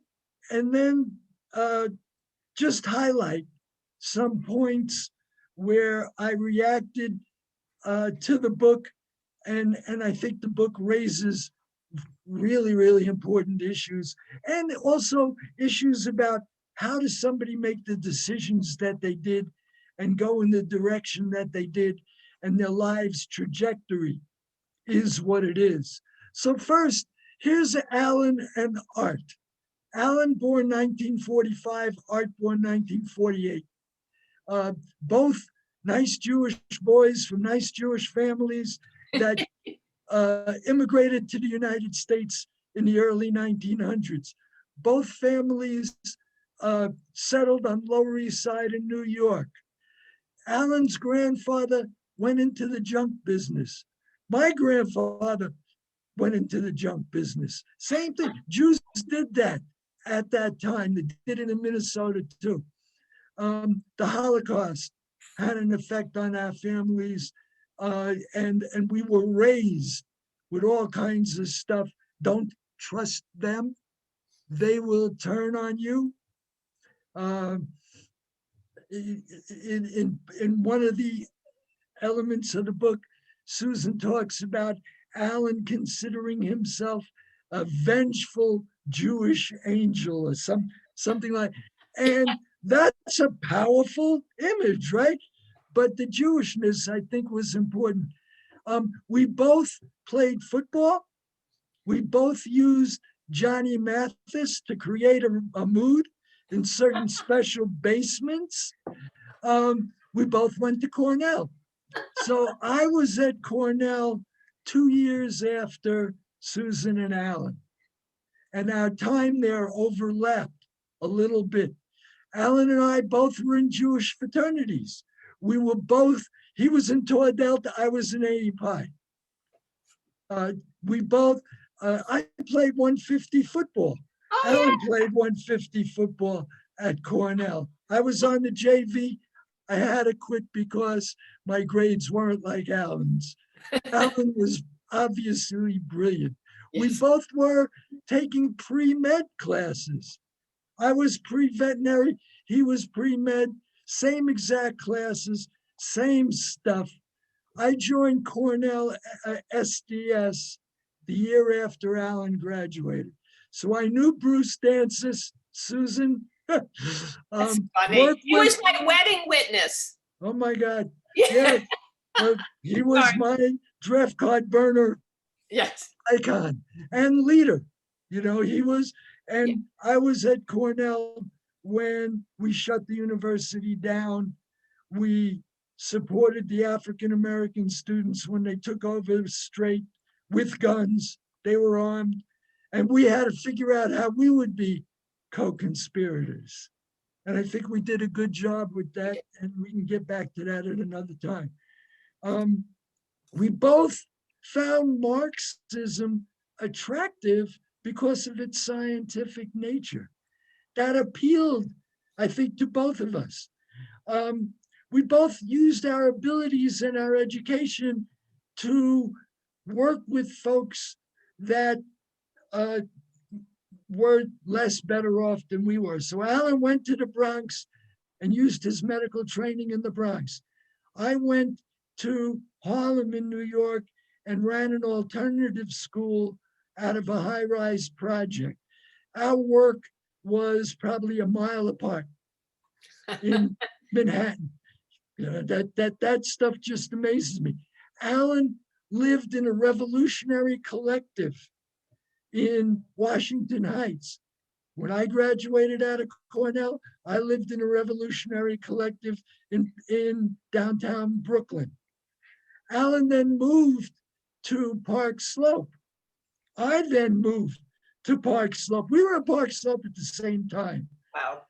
S7: just highlight some points where I reacted to the book. And I think the book raises really, really important issues, and also issues about how does somebody make the decisions that they did and go in the direction that they did, and their lives trajectory is what it is. So first, here's Alan and Art. Alan born 1945, Art born 1948. Both nice Jewish boys from nice Jewish families that immigrated to the United States in the early 1900s. Both families settled on Lower East Side in New York. Alan's grandfather went into the junk business. My grandfather went into the junk business. Same thing. Jews did that at that time. They did it in Minnesota too. The Holocaust had an effect on our families, and we were raised with all kinds of stuff. Don't trust them. They will turn on you. In one of the elements of the book, Susan talks about Alan considering himself a vengeful Jewish angel or something like, and that's a powerful image, right? But the Jewishness, I think, was important. We both played football. We both used Johnny Mathis to create a mood in certain special basements. We both went to Cornell. So I was at Cornell 2 years after Susan and Alan. And our time there overlapped a little bit. Alan and I both were in Jewish fraternities. We were both, he was in Tau Delta, I was in A Pi. We both, I played 150 football.
S2: Oh,
S7: Alan played 150 football at Cornell. I was on the JV. I had to quit because my grades weren't like Alan's. Alan was obviously brilliant.
S2: Yes.
S7: We both were taking pre-med classes. I was pre-veterinary, he was pre-med, same exact classes, same stuff. I joined Cornell SDS the year after Alan graduated. So I knew Bruce Dancis, Susan.
S2: That's funny. He was my wedding witness.
S7: Oh my God. Yeah. He was my draft card burner
S2: Yes.
S7: icon and leader. You know, he was, and I was at Cornell when we shut the university down. We supported the African-American students when they took over straight with guns. They were armed. And we had to figure out how we would be co-conspirators. And I think we did a good job with that, and we can get back to that at another time. We both found Marxism attractive because of its scientific nature. That appealed, I think, to both of us. We both used our abilities and our education to work with folks that were less better off than we were. So Alan went to the Bronx and used his medical training in the Bronx. I went to Harlem in New York and ran an alternative school out of a high-rise project. Our work was probably a mile apart in Manhattan. You know, that stuff just amazes me. Alan lived in a revolutionary collective in Washington Heights. When I graduated out of Cornell, I lived in a revolutionary collective in downtown Brooklyn. Alan then moved to Park Slope. I then moved to Park Slope. We were at Park Slope at the same time.
S2: Wow.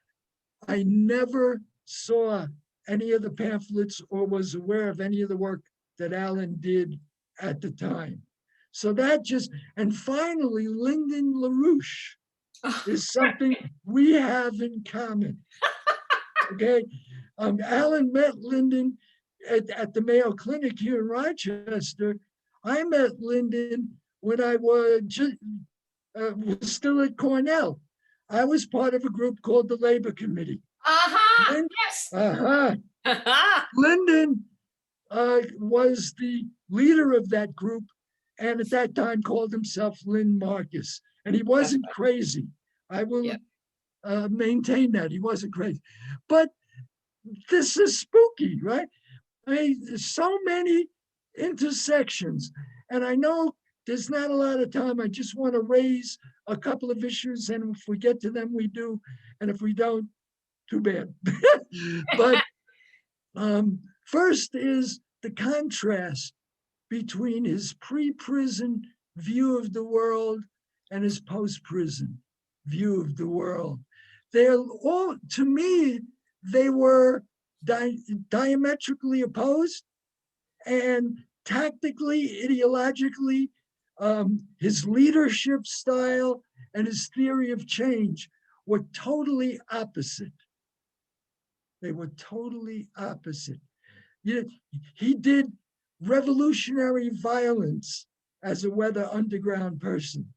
S7: I never saw any of the pamphlets or was aware of any of the work that Alan did at the time. So that just, and finally, Lyndon LaRouche is something we have in common. Okay, Alan met Lyndon at the Mayo Clinic here in Rochester. I met Lyndon when I was still at Cornell. I was part of a group called the Labor Committee.
S2: Yes.
S7: Lyndon was the leader of that group, and at that time called himself Lynn Marcus. And he wasn't crazy. I will maintain that he wasn't crazy. But this is spooky, right? I mean, there's so many intersections. And I know there's not a lot of time. I just want to raise a couple of issues. And if we get to them, we do. And if we don't, too bad. But first is the contrast between his pre-prison view of the world and his post-prison view of the world. They're all, to me, they were diametrically opposed, and tactically, ideologically, his leadership style and his theory of change were totally opposite. They were totally opposite. He did revolutionary violence as a Weather Underground person.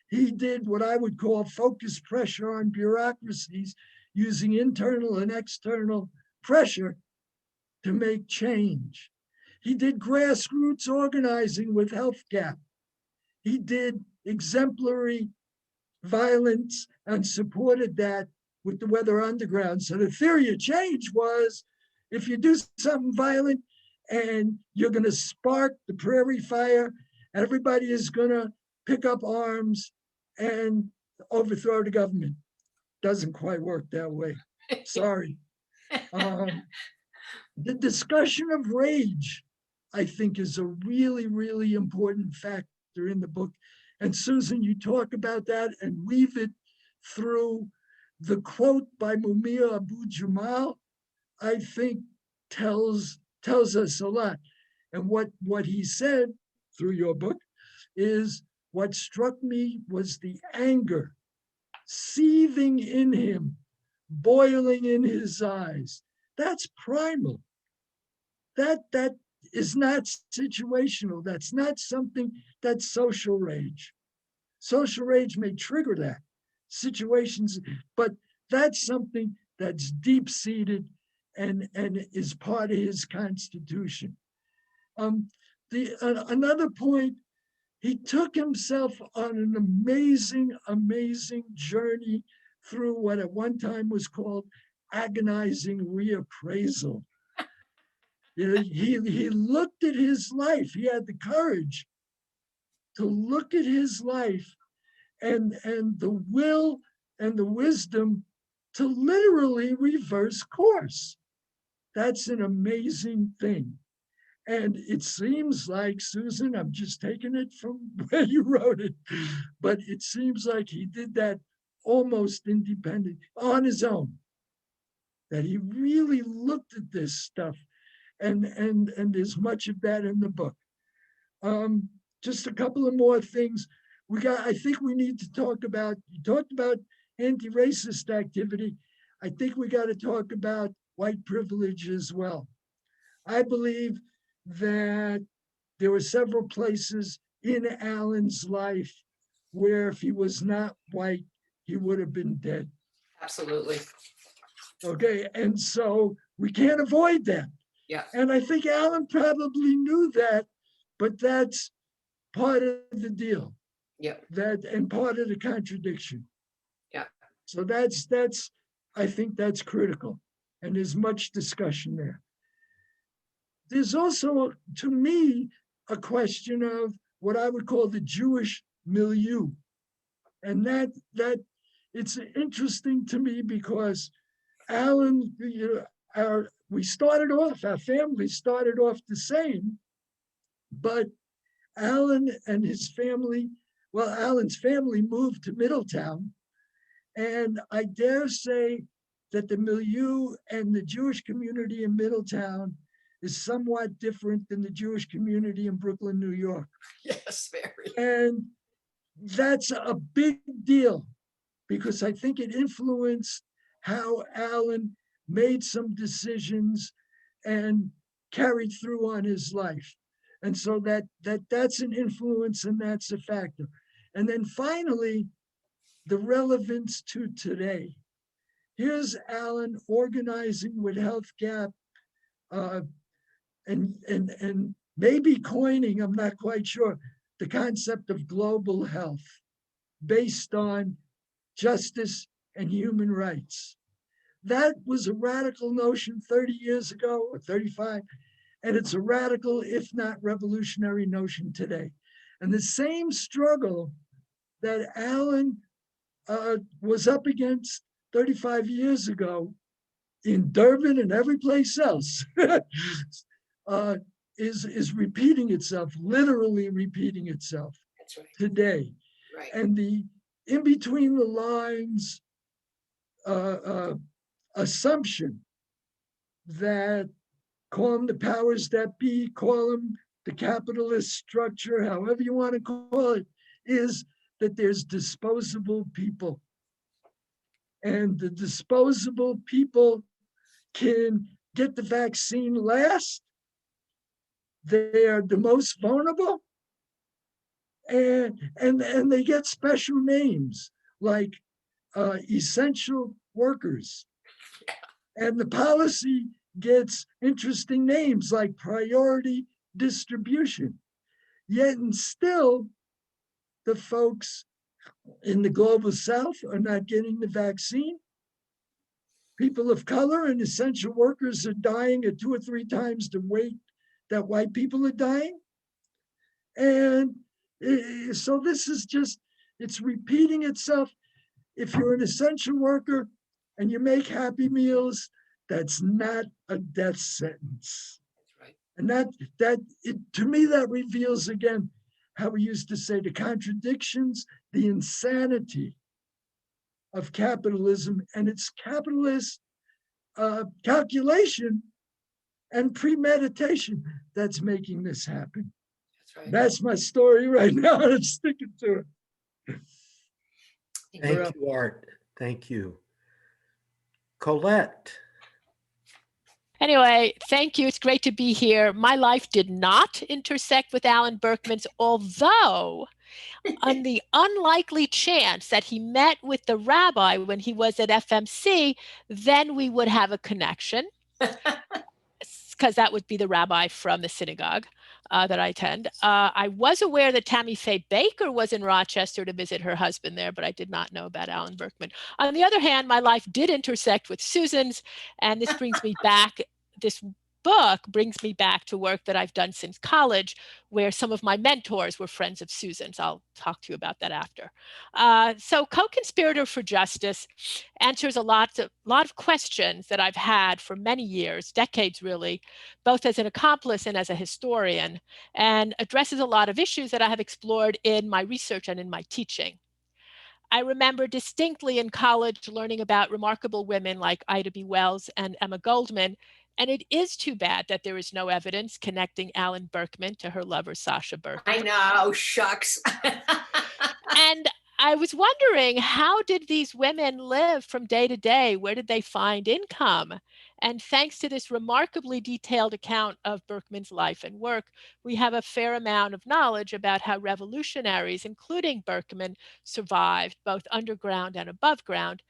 S7: He did what I would call focused pressure on bureaucracies, using internal and external pressure to make change. He did grassroots organizing with Health Gap. He did exemplary violence and supported that with the Weather Underground. So the theory of change was, if you do something violent and you're going to spark the prairie fire, everybody is going to pick up arms and overthrow the government. Doesn't quite work that way. Sorry. The discussion of rage, I think, is a really, really important factor in the book. And Susan, you talk about that and weave it through. The quote by Mumia Abu-Jamal, I think, tells us a lot. And what he said through your book is, what struck me was the anger seething in him, boiling in his eyes. That's primal. That is not situational. That's not something that's social rage. Social rage may trigger that situations, but that's something that's deep-seated and is part of his constitution. Another point, he took himself on an amazing, amazing journey through what at one time was called agonizing reappraisal. He looked at his life. He had the courage to look at his life and the will and the wisdom to literally reverse course. That's an amazing thing. And it seems like, Susan, I'm just taking it from where you wrote it, but it seems like he did that almost independent, on his own, that he really looked at this stuff. And there's much of that in the book. Just a couple of more things. I think we need to talk about, you talked about anti-racist activity. I think we got to talk about white privilege as well. I believe that there were several places in Alan's life where if he was not white, he would have been dead.
S2: Absolutely.
S7: Okay, and so we can't avoid that.
S2: Yeah.
S7: And I think Alan probably knew that, but that's part of the deal.
S2: Yeah.
S7: That and part of the contradiction.
S2: Yeah.
S7: So that's I think that's critical, and there's much discussion there. There's also, to me, a question of what I would call the Jewish milieu, and that it's interesting to me because Alan, we started off, our family started off the same, but Alan and his family, well, Alan's family moved to Middletown, and I dare say that the milieu and the Jewish community in Middletown is somewhat different than the Jewish community in Brooklyn, New York.
S2: Yes, very.
S7: And that's a big deal because I think it influenced how Alan made some decisions and carried through on his life. And so that's an influence and that's a factor. And then finally, the relevance to today. Here's Alan organizing with Health Gap and maybe coining, I'm not quite sure, the concept of global health based on justice and human rights. That was a radical notion 30 years ago or 35, and it's a radical, if not revolutionary notion today. And the same struggle that Alan was up against 35 years ago in Durban and every place else is repeating itself, literally repeating itself.
S2: That's right.
S7: Today.
S2: Right.
S7: And the in between the lines assumption that call them the powers that be, call them the capitalist structure, however you want to call it, is that there's disposable people. And the disposable people can get the vaccine last. They are the most vulnerable. And they get special names like essential workers. And the policy gets interesting names like priority distribution. Yet and still, the folks in the global south are not getting the vaccine. People of color and essential workers are dying at 2 or 3 times the rate that white people are dying. And so this is just, it's repeating itself. If you're an essential worker and you make Happy Meals, that's not a death sentence.
S2: That's right.
S7: And to me, that reveals again how we used to say the contradictions, the insanity of capitalism and its capitalist calculation and premeditation that's making this happen.
S2: That's right.
S7: That's my story right now, and I'm sticking to it.
S1: Thank you, Art. Thank you. Colette.
S8: Anyway, thank you. It's great to be here. My life did not intersect with Alan Berkman's, although on the unlikely chance that he met with the rabbi when he was at FMC, then we would have a connection, because that would be the rabbi from the synagogue that I attend. I was aware that Tammy Faye Baker was in Rochester to visit her husband there, but I did not know about Alan Berkman. On the other hand, my life did intersect with Susan's, and this brings me back, this book brings me back to work that I've done since college, where some of my mentors were friends of Susan's. I'll talk to you about that after. So Co-Conspirator for Justice answers a lot of questions that I've had for many years, decades really, both as an accomplice and as a historian, and addresses a lot of issues that I have explored in my research and in my teaching. I remember distinctly in college learning about remarkable women like Ida B. Wells and Emma Goldman, and it is too bad that there is no evidence connecting Alan Berkman to her lover, Sasha Berkman.
S2: I know, shucks.
S8: And I was wondering, how did these women live from day to day? Where did they find income? And thanks to this remarkably detailed account of Berkman's life and work, we have a fair amount of knowledge about how revolutionaries, including Berkman, survived both underground and above ground.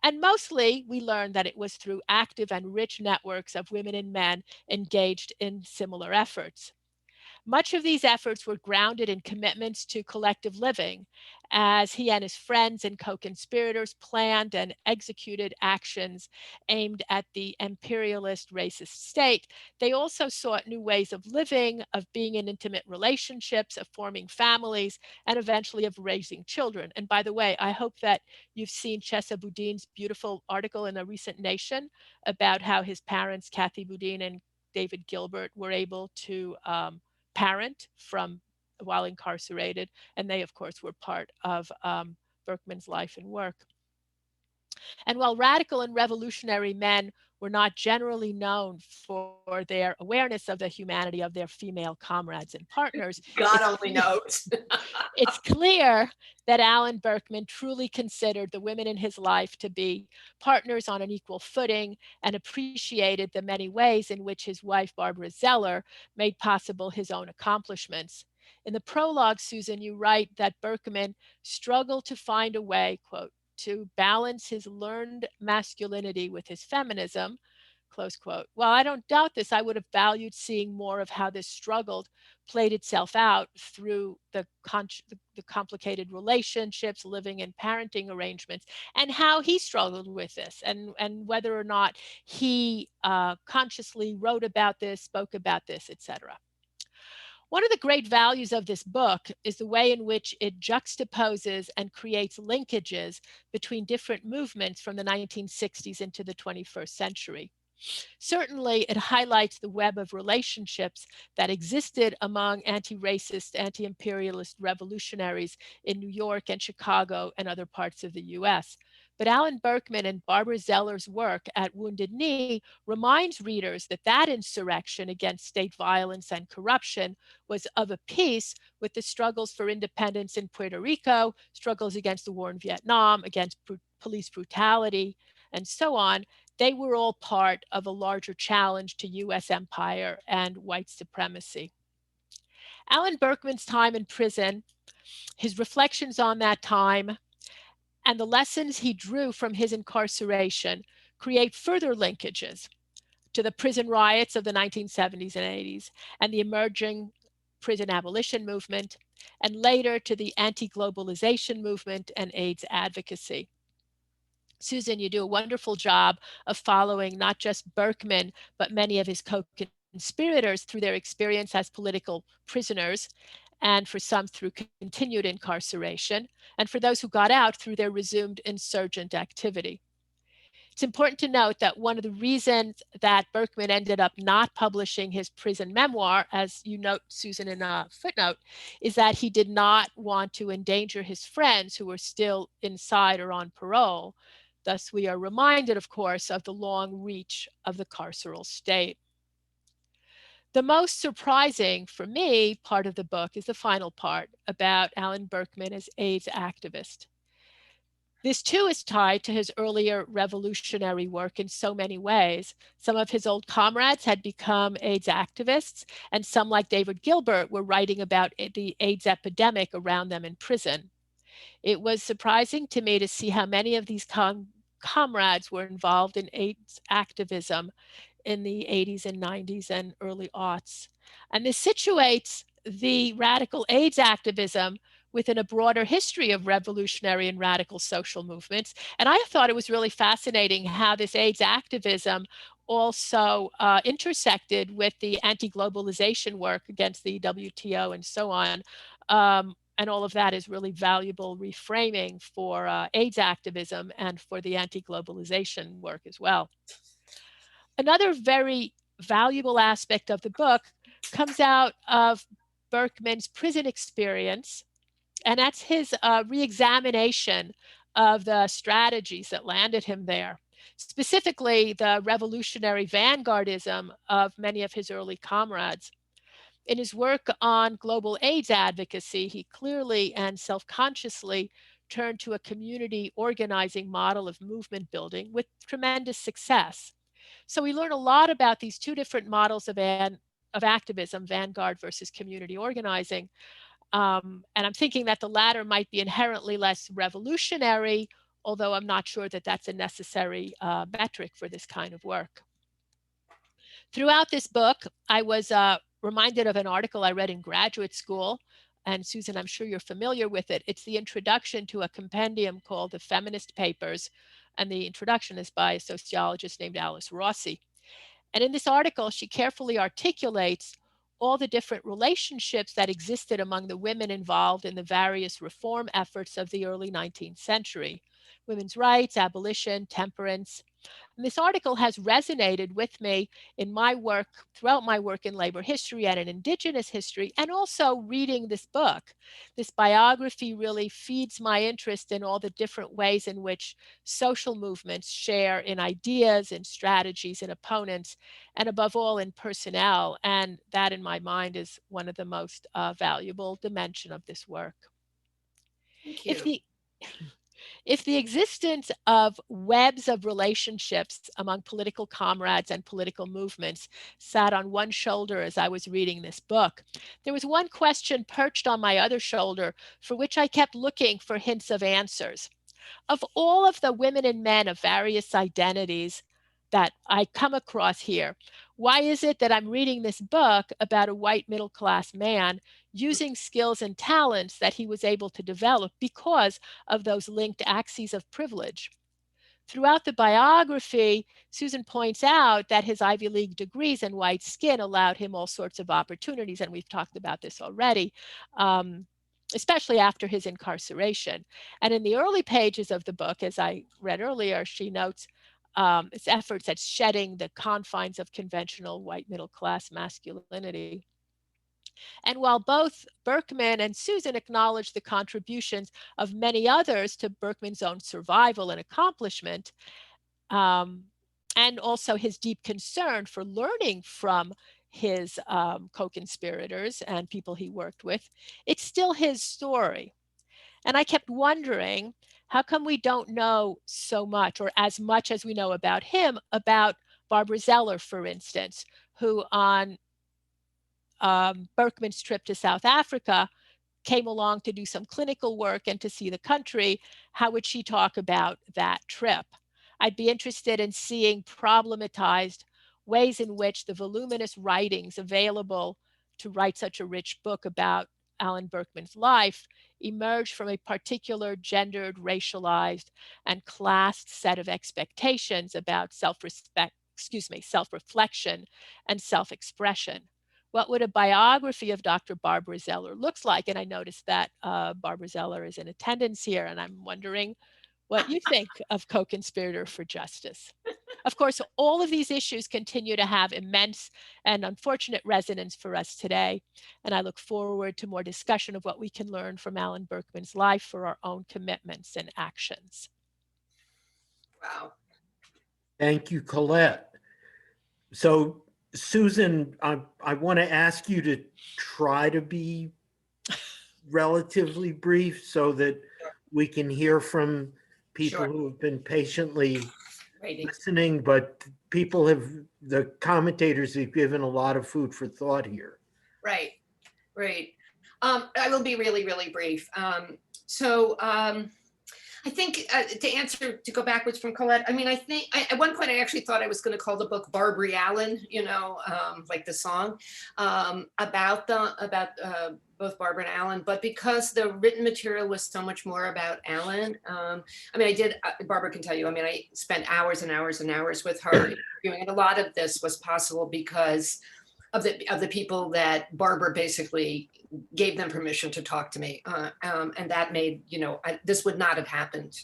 S8: And mostly, we learned that it was through active and rich networks of women and men engaged in similar efforts. Much of these efforts were grounded in commitments to collective living, as he and his friends and co-conspirators planned and executed actions aimed at the imperialist racist state. They also sought new ways of living, of being in intimate relationships, of forming families, and eventually of raising children. And by the way, I hope that you've seen Chesa Boudin's beautiful article in a recent Nation about how his parents, Kathy Boudin and David Gilbert, were able to parent from while incarcerated, and they of course were part of Berkman's life and work. And while radical and revolutionary men were not generally known for their awareness of the humanity of their female comrades and partners,
S2: God only knows.
S8: it's clear that Alan Berkman truly considered the women in his life to be partners on an equal footing and appreciated the many ways in which his wife, Barbara Zeller, made possible his own accomplishments. In the prologue, Susan, you write that Berkman struggled to find a way, quote, to balance his learned masculinity with his feminism, close quote. While I don't doubt this, I would have valued seeing more of how this struggle played itself out through the complicated relationships, living and parenting arrangements, and how he struggled with this, and whether or not he consciously wrote about this, spoke about this, etc. One of the great values of this book is the way in which it juxtaposes and creates linkages between different movements from the 1960s into the 21st century. Certainly, it highlights the web of relationships that existed among anti-racist, anti-imperialist revolutionaries in New York and Chicago and other parts of the US. But Alan Berkman and Barbara Zeller's work at Wounded Knee reminds readers that that insurrection against state violence and corruption was of a piece with the struggles for independence in Puerto Rico, struggles against the war in Vietnam, against police brutality, and so on. They were all part of a larger challenge to US empire and white supremacy. Alan Berkman's time in prison, his reflections on that time, and the lessons he drew from his incarceration create further linkages to the prison riots of the 1970s and 80s and the emerging prison abolition movement, and later to the anti-globalization movement and AIDS advocacy. Susan, you do a wonderful job of following not just Berkman, but many of his co-conspirators through their experience as political prisoners, and for some through continued incarceration, and for those who got out through their resumed insurgent activity. It's important to note that one of the reasons that Berkman ended up not publishing his prison memoir, as you note, Susan, in a footnote, is that he did not want to endanger his friends who were still inside or on parole. Thus, we are reminded, of course, of the long reach of the carceral state. The most surprising for me part of the book is the final part about Alan Berkman as AIDS activist. This too is tied to his earlier revolutionary work in so many ways. Some of his old comrades had become AIDS activists, and some, like David Gilbert, were writing about the AIDS epidemic around them in prison. It was surprising to me to see how many of these comrades were involved in AIDS activism in the 80s and 90s and early aughts. And this situates the radical AIDS activism within a broader history of revolutionary and radical social movements. And I thought it was really fascinating how this AIDS activism also intersected with the anti-globalization work against the WTO and so on. And all of that is really valuable reframing for AIDS activism and for the anti-globalization work as well. Another very valuable aspect of the book comes out of Berkman's prison experience, and that's his re-examination of the strategies that landed him there, specifically the revolutionary vanguardism of many of his early comrades. In his work on global AIDS advocacy, he clearly and self-consciously turned to a community organizing model of movement building with tremendous success. So we learn a lot about these two different models of activism, vanguard versus community organizing. And I'm thinking that the latter might be inherently less revolutionary, although I'm not sure that that's a necessary metric for this kind of work. Throughout this book, I was reminded of an article I read in graduate school. And Susan, I'm sure you're familiar with it. It's the introduction to a compendium called The Feminist Papers. And the introduction is by a sociologist named Alice Rossi. And in this article, she carefully articulates all the different relationships that existed among the women involved in the various reform efforts of the early 19th century, women's rights, abolition, temperance. And this article has resonated with me in my work, throughout my work in labor history and in indigenous history, and also reading this book. This biography really feeds my interest in all the different ways in which social movements share in ideas and strategies and opponents, and above all in personnel. And that, in my mind, is one of the most valuable dimension of this work.
S2: Thank
S8: If
S2: you.
S8: the If the existence of webs of relationships among political comrades and political movements sat on one shoulder as I was reading this book, there was one question perched on my other shoulder for which I kept looking for hints of answers. Of all of the women and men of various identities that I come across here, why is it that I'm reading this book about a white middle-class man using skills and talents that he was able to develop because of those linked axes of privilege? Throughout the biography, Susan points out that his Ivy League degrees and white skin allowed him all sorts of opportunities, and we've talked about this already, especially after his incarceration. And in the early pages of the book, as I read earlier, she notes its efforts at shedding the confines of conventional white middle-class masculinity. And while both Berkman and Susan acknowledge the contributions of many others to Berkman's own survival and accomplishment, and also his deep concern for learning from his co-conspirators and people he worked with, it's still his story. And I kept wondering, how come we don't know so much, or as much as we know about him, about Barbara Zeller, for instance, who on Berkman's trip to South Africa came along to do some clinical work and to see the country. How would she talk about that trip? I'd be interested in seeing problematized ways in which the voluminous writings available to write such a rich book about Alan Berkman's life emerged from a particular gendered, racialized, and classed set of expectations about self-reflection and self-expression. What would a biography of Dr. Barbara Zeller looks like? And I noticed that Barbara Zeller is in attendance here, and I'm wondering what you think of Co-Conspirator for Justice. Of course, all of these issues continue to have immense and unfortunate resonance for us today, and I look forward to more discussion of what we can learn from Alan Berkman's life for our own commitments and actions.
S2: Wow.
S1: Thank you, Colette. So, Susan, I want to ask you to try to be relatively brief so that we can hear from people
S2: Sure.
S1: who have been patiently
S2: Waiting.
S1: listening, but the commentators have given a lot of food for thought here.
S2: Right. I will be really, really brief. I think to go backwards from Colette, I mean, I think at one point I actually thought I was going to call the book Barbary Allen, like the song, about both Barbara and Alan, but because the written material was so much more about Alan, Barbara can tell you, I spent hours and hours and hours with her interviewing, and a lot of this was possible because of the people that Barbara basically gave them permission to talk to me. And that made, this would not have happened,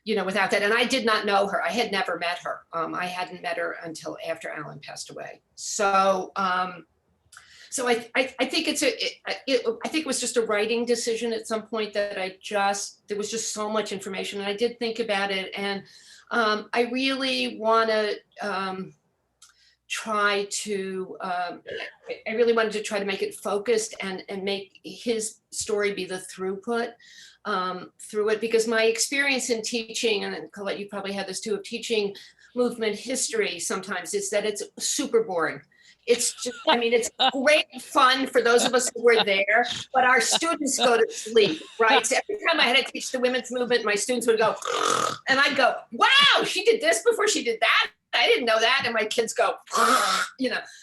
S2: without that. And I did not know her. I had never met her. I hadn't met her until after Alan passed away. So I think it was just a writing decision at some point that there was just so much information, and I did think about it. And I really want to, I really wanted to try to make it focused and make his story be the throughput through it, because my experience in teaching, and Colette, you probably had this too, of teaching movement history sometimes, is that it's super boring. It's just, it's great fun for those of us who were there, but our students go to sleep, right? So every time I had to teach the women's movement, my students would go, and I'd go, wow, she did this before she did that. I didn't know that. And my kids go,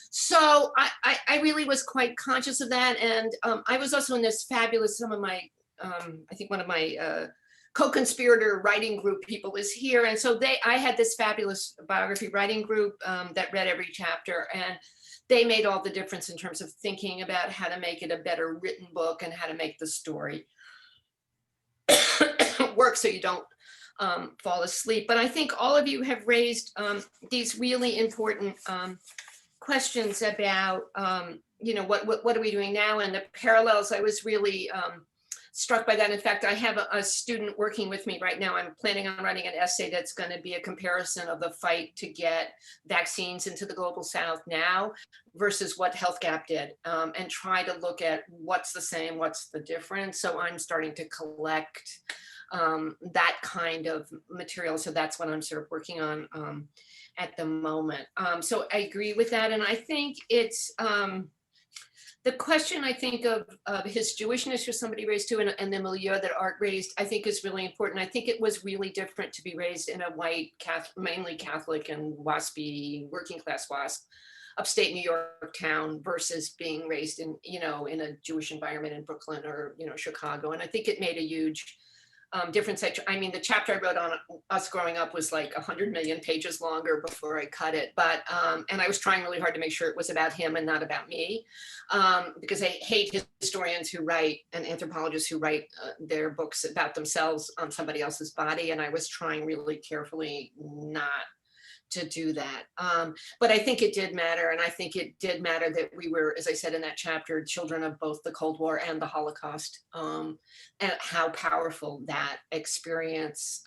S2: So I really was quite conscious of that. And I was also in this fabulous, some of my, I think one of my co-conspirator writing group people is here. And so I had this fabulous biography writing group that read every chapter, and they made all the difference in terms of thinking about how to make it a better written book and how to make the story work so you don't fall asleep. But I think all of you have raised these really important questions about, what are we doing now, and the parallels. I was really struck by that. In fact, I have a student working with me right now. I'm planning on writing an essay that's going to be a comparison of the fight to get vaccines into the global south now versus what Health Gap did, and try to look at what's the same, what's the difference. So I'm starting to collect that kind of material. So that's what I'm sort of working on at the moment. So I agree with that. And I think it's, the question, I think, of his Jewishness, was somebody raised too, and the milieu that Art raised, I think is really important. I think it was really different to be raised in a white, mainly Catholic and WASPy, working class WASP, upstate New York town versus being raised in, in a Jewish environment in Brooklyn or, Chicago. And I think it made a huge difference. I mean, the chapter I wrote on us growing up was like 100 million pages longer before I cut it. But, and I was trying really hard to make sure it was about him and not about me, because I hate historians who write and anthropologists who write their books about themselves on somebody else's body. And I was trying really carefully not to do that. But I think it did matter. And I think it did matter that we were, as I said in that chapter, children of both the Cold War and the Holocaust, and how powerful that experience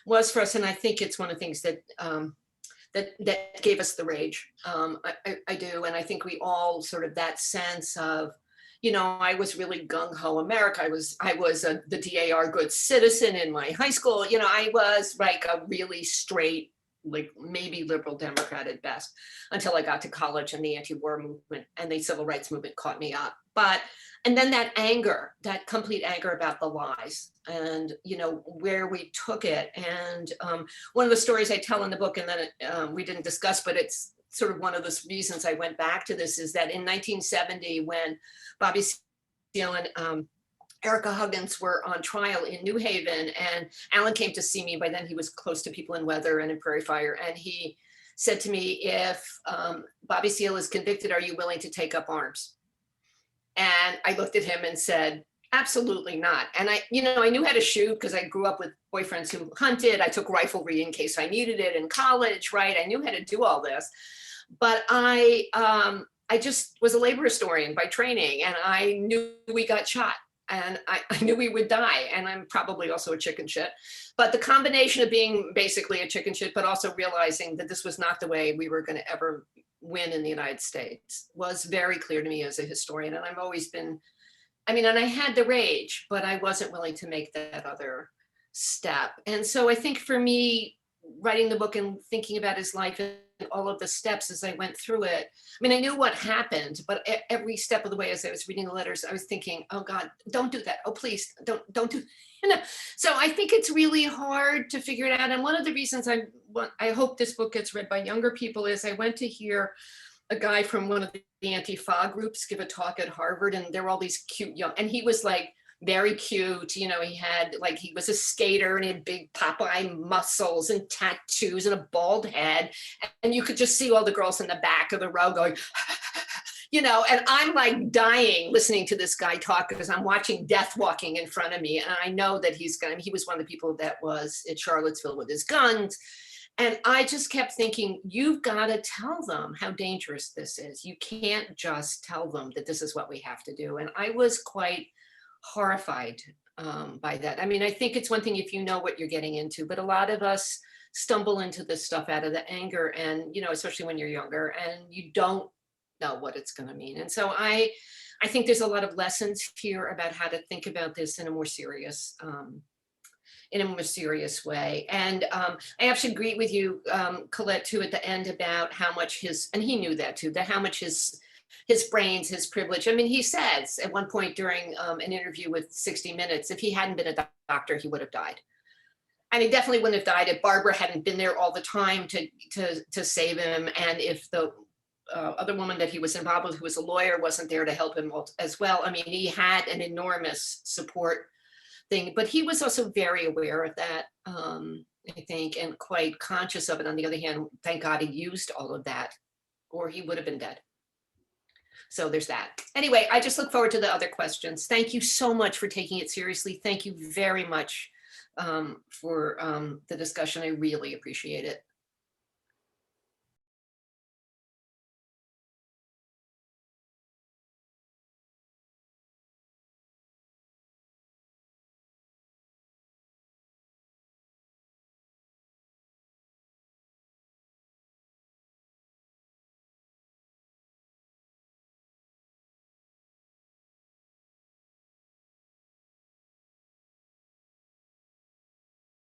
S2: was for us. And I think it's one of the things that that gave us the rage. I do. And I think we all sort of that sense of, I was really gung-ho America. I was the DAR good citizen in my high school. I was like a really straight, like maybe liberal Democrat at best, until I got to college and the anti-war movement and the civil rights movement caught me up. And then that anger, that complete anger about the lies and, where we took it. And one of the stories I tell in the book, and then we didn't discuss, but it's sort of one of the reasons I went back to this, is that in 1970, when Bobby Seale and Erica Huggins were on trial in New Haven, and Alan came to see me. By then he was close to people in Weather and in Prairie Fire. And he said to me, if Bobby Seale is convicted, are you willing to take up arms? And I looked at him and said, absolutely not. And I knew how to shoot because I grew up with boyfriends who hunted. I took riflery in case I needed it in college, right? I knew how to do all this. But I just was a labor historian by training, and I knew we got shot. And I knew we would die, and I'm probably also a chicken shit. But the combination of being basically a chicken shit, but also realizing that this was not the way we were going to ever win in the United States was very clear to me as a historian. And I've always been, and I had the rage, but I wasn't willing to make that other step. And so I think for me, writing the book and thinking about his life and all of the steps as I went through it. I knew what happened, but every step of the way as I was reading the letters, I was thinking, oh God, don't do that. Oh, please don't do, So I think it's really hard to figure it out. And one of the reasons I hope this book gets read by younger people is I went to hear a guy from one of the Antifa groups give a talk at Harvard, and there were all these cute young, and he was like, very cute, he had he was a skater and he had big Popeye muscles and tattoos and a bald head. And you could just see all the girls in the back of the row going, and I'm like dying listening to this guy talk because I'm watching death walking in front of me. And I know that he was one of the people that was at Charlottesville with his guns. And I just kept thinking, you've got to tell them how dangerous this is. You can't just tell them that this is what we have to do. And I was quite horrified by that. I think it's one thing if you know what you're getting into, but a lot of us stumble into this stuff out of the anger, and especially when you're younger and you don't know what it's going to mean. And so I think there's a lot of lessons here about how to think about this in a more serious way. And I actually agree with you, Colette, too, at the end about how much and he knew that too, that how much his brains, his privilege. He says at one point during an interview with 60 Minutes, if he hadn't been a doctor, he would have died. And he definitely wouldn't have died if Barbara hadn't been there all the time to save him. And if the other woman that he was involved with, who was a lawyer, wasn't there to help him as well. He had an enormous support thing, but he was also very aware of that, I think, and quite conscious of it. On the other hand, thank God he used all of that, or he would have been dead. So there's that. Anyway, I just look forward to the other questions. Thank you so much for taking it seriously. Thank you very much for the discussion. I really appreciate it.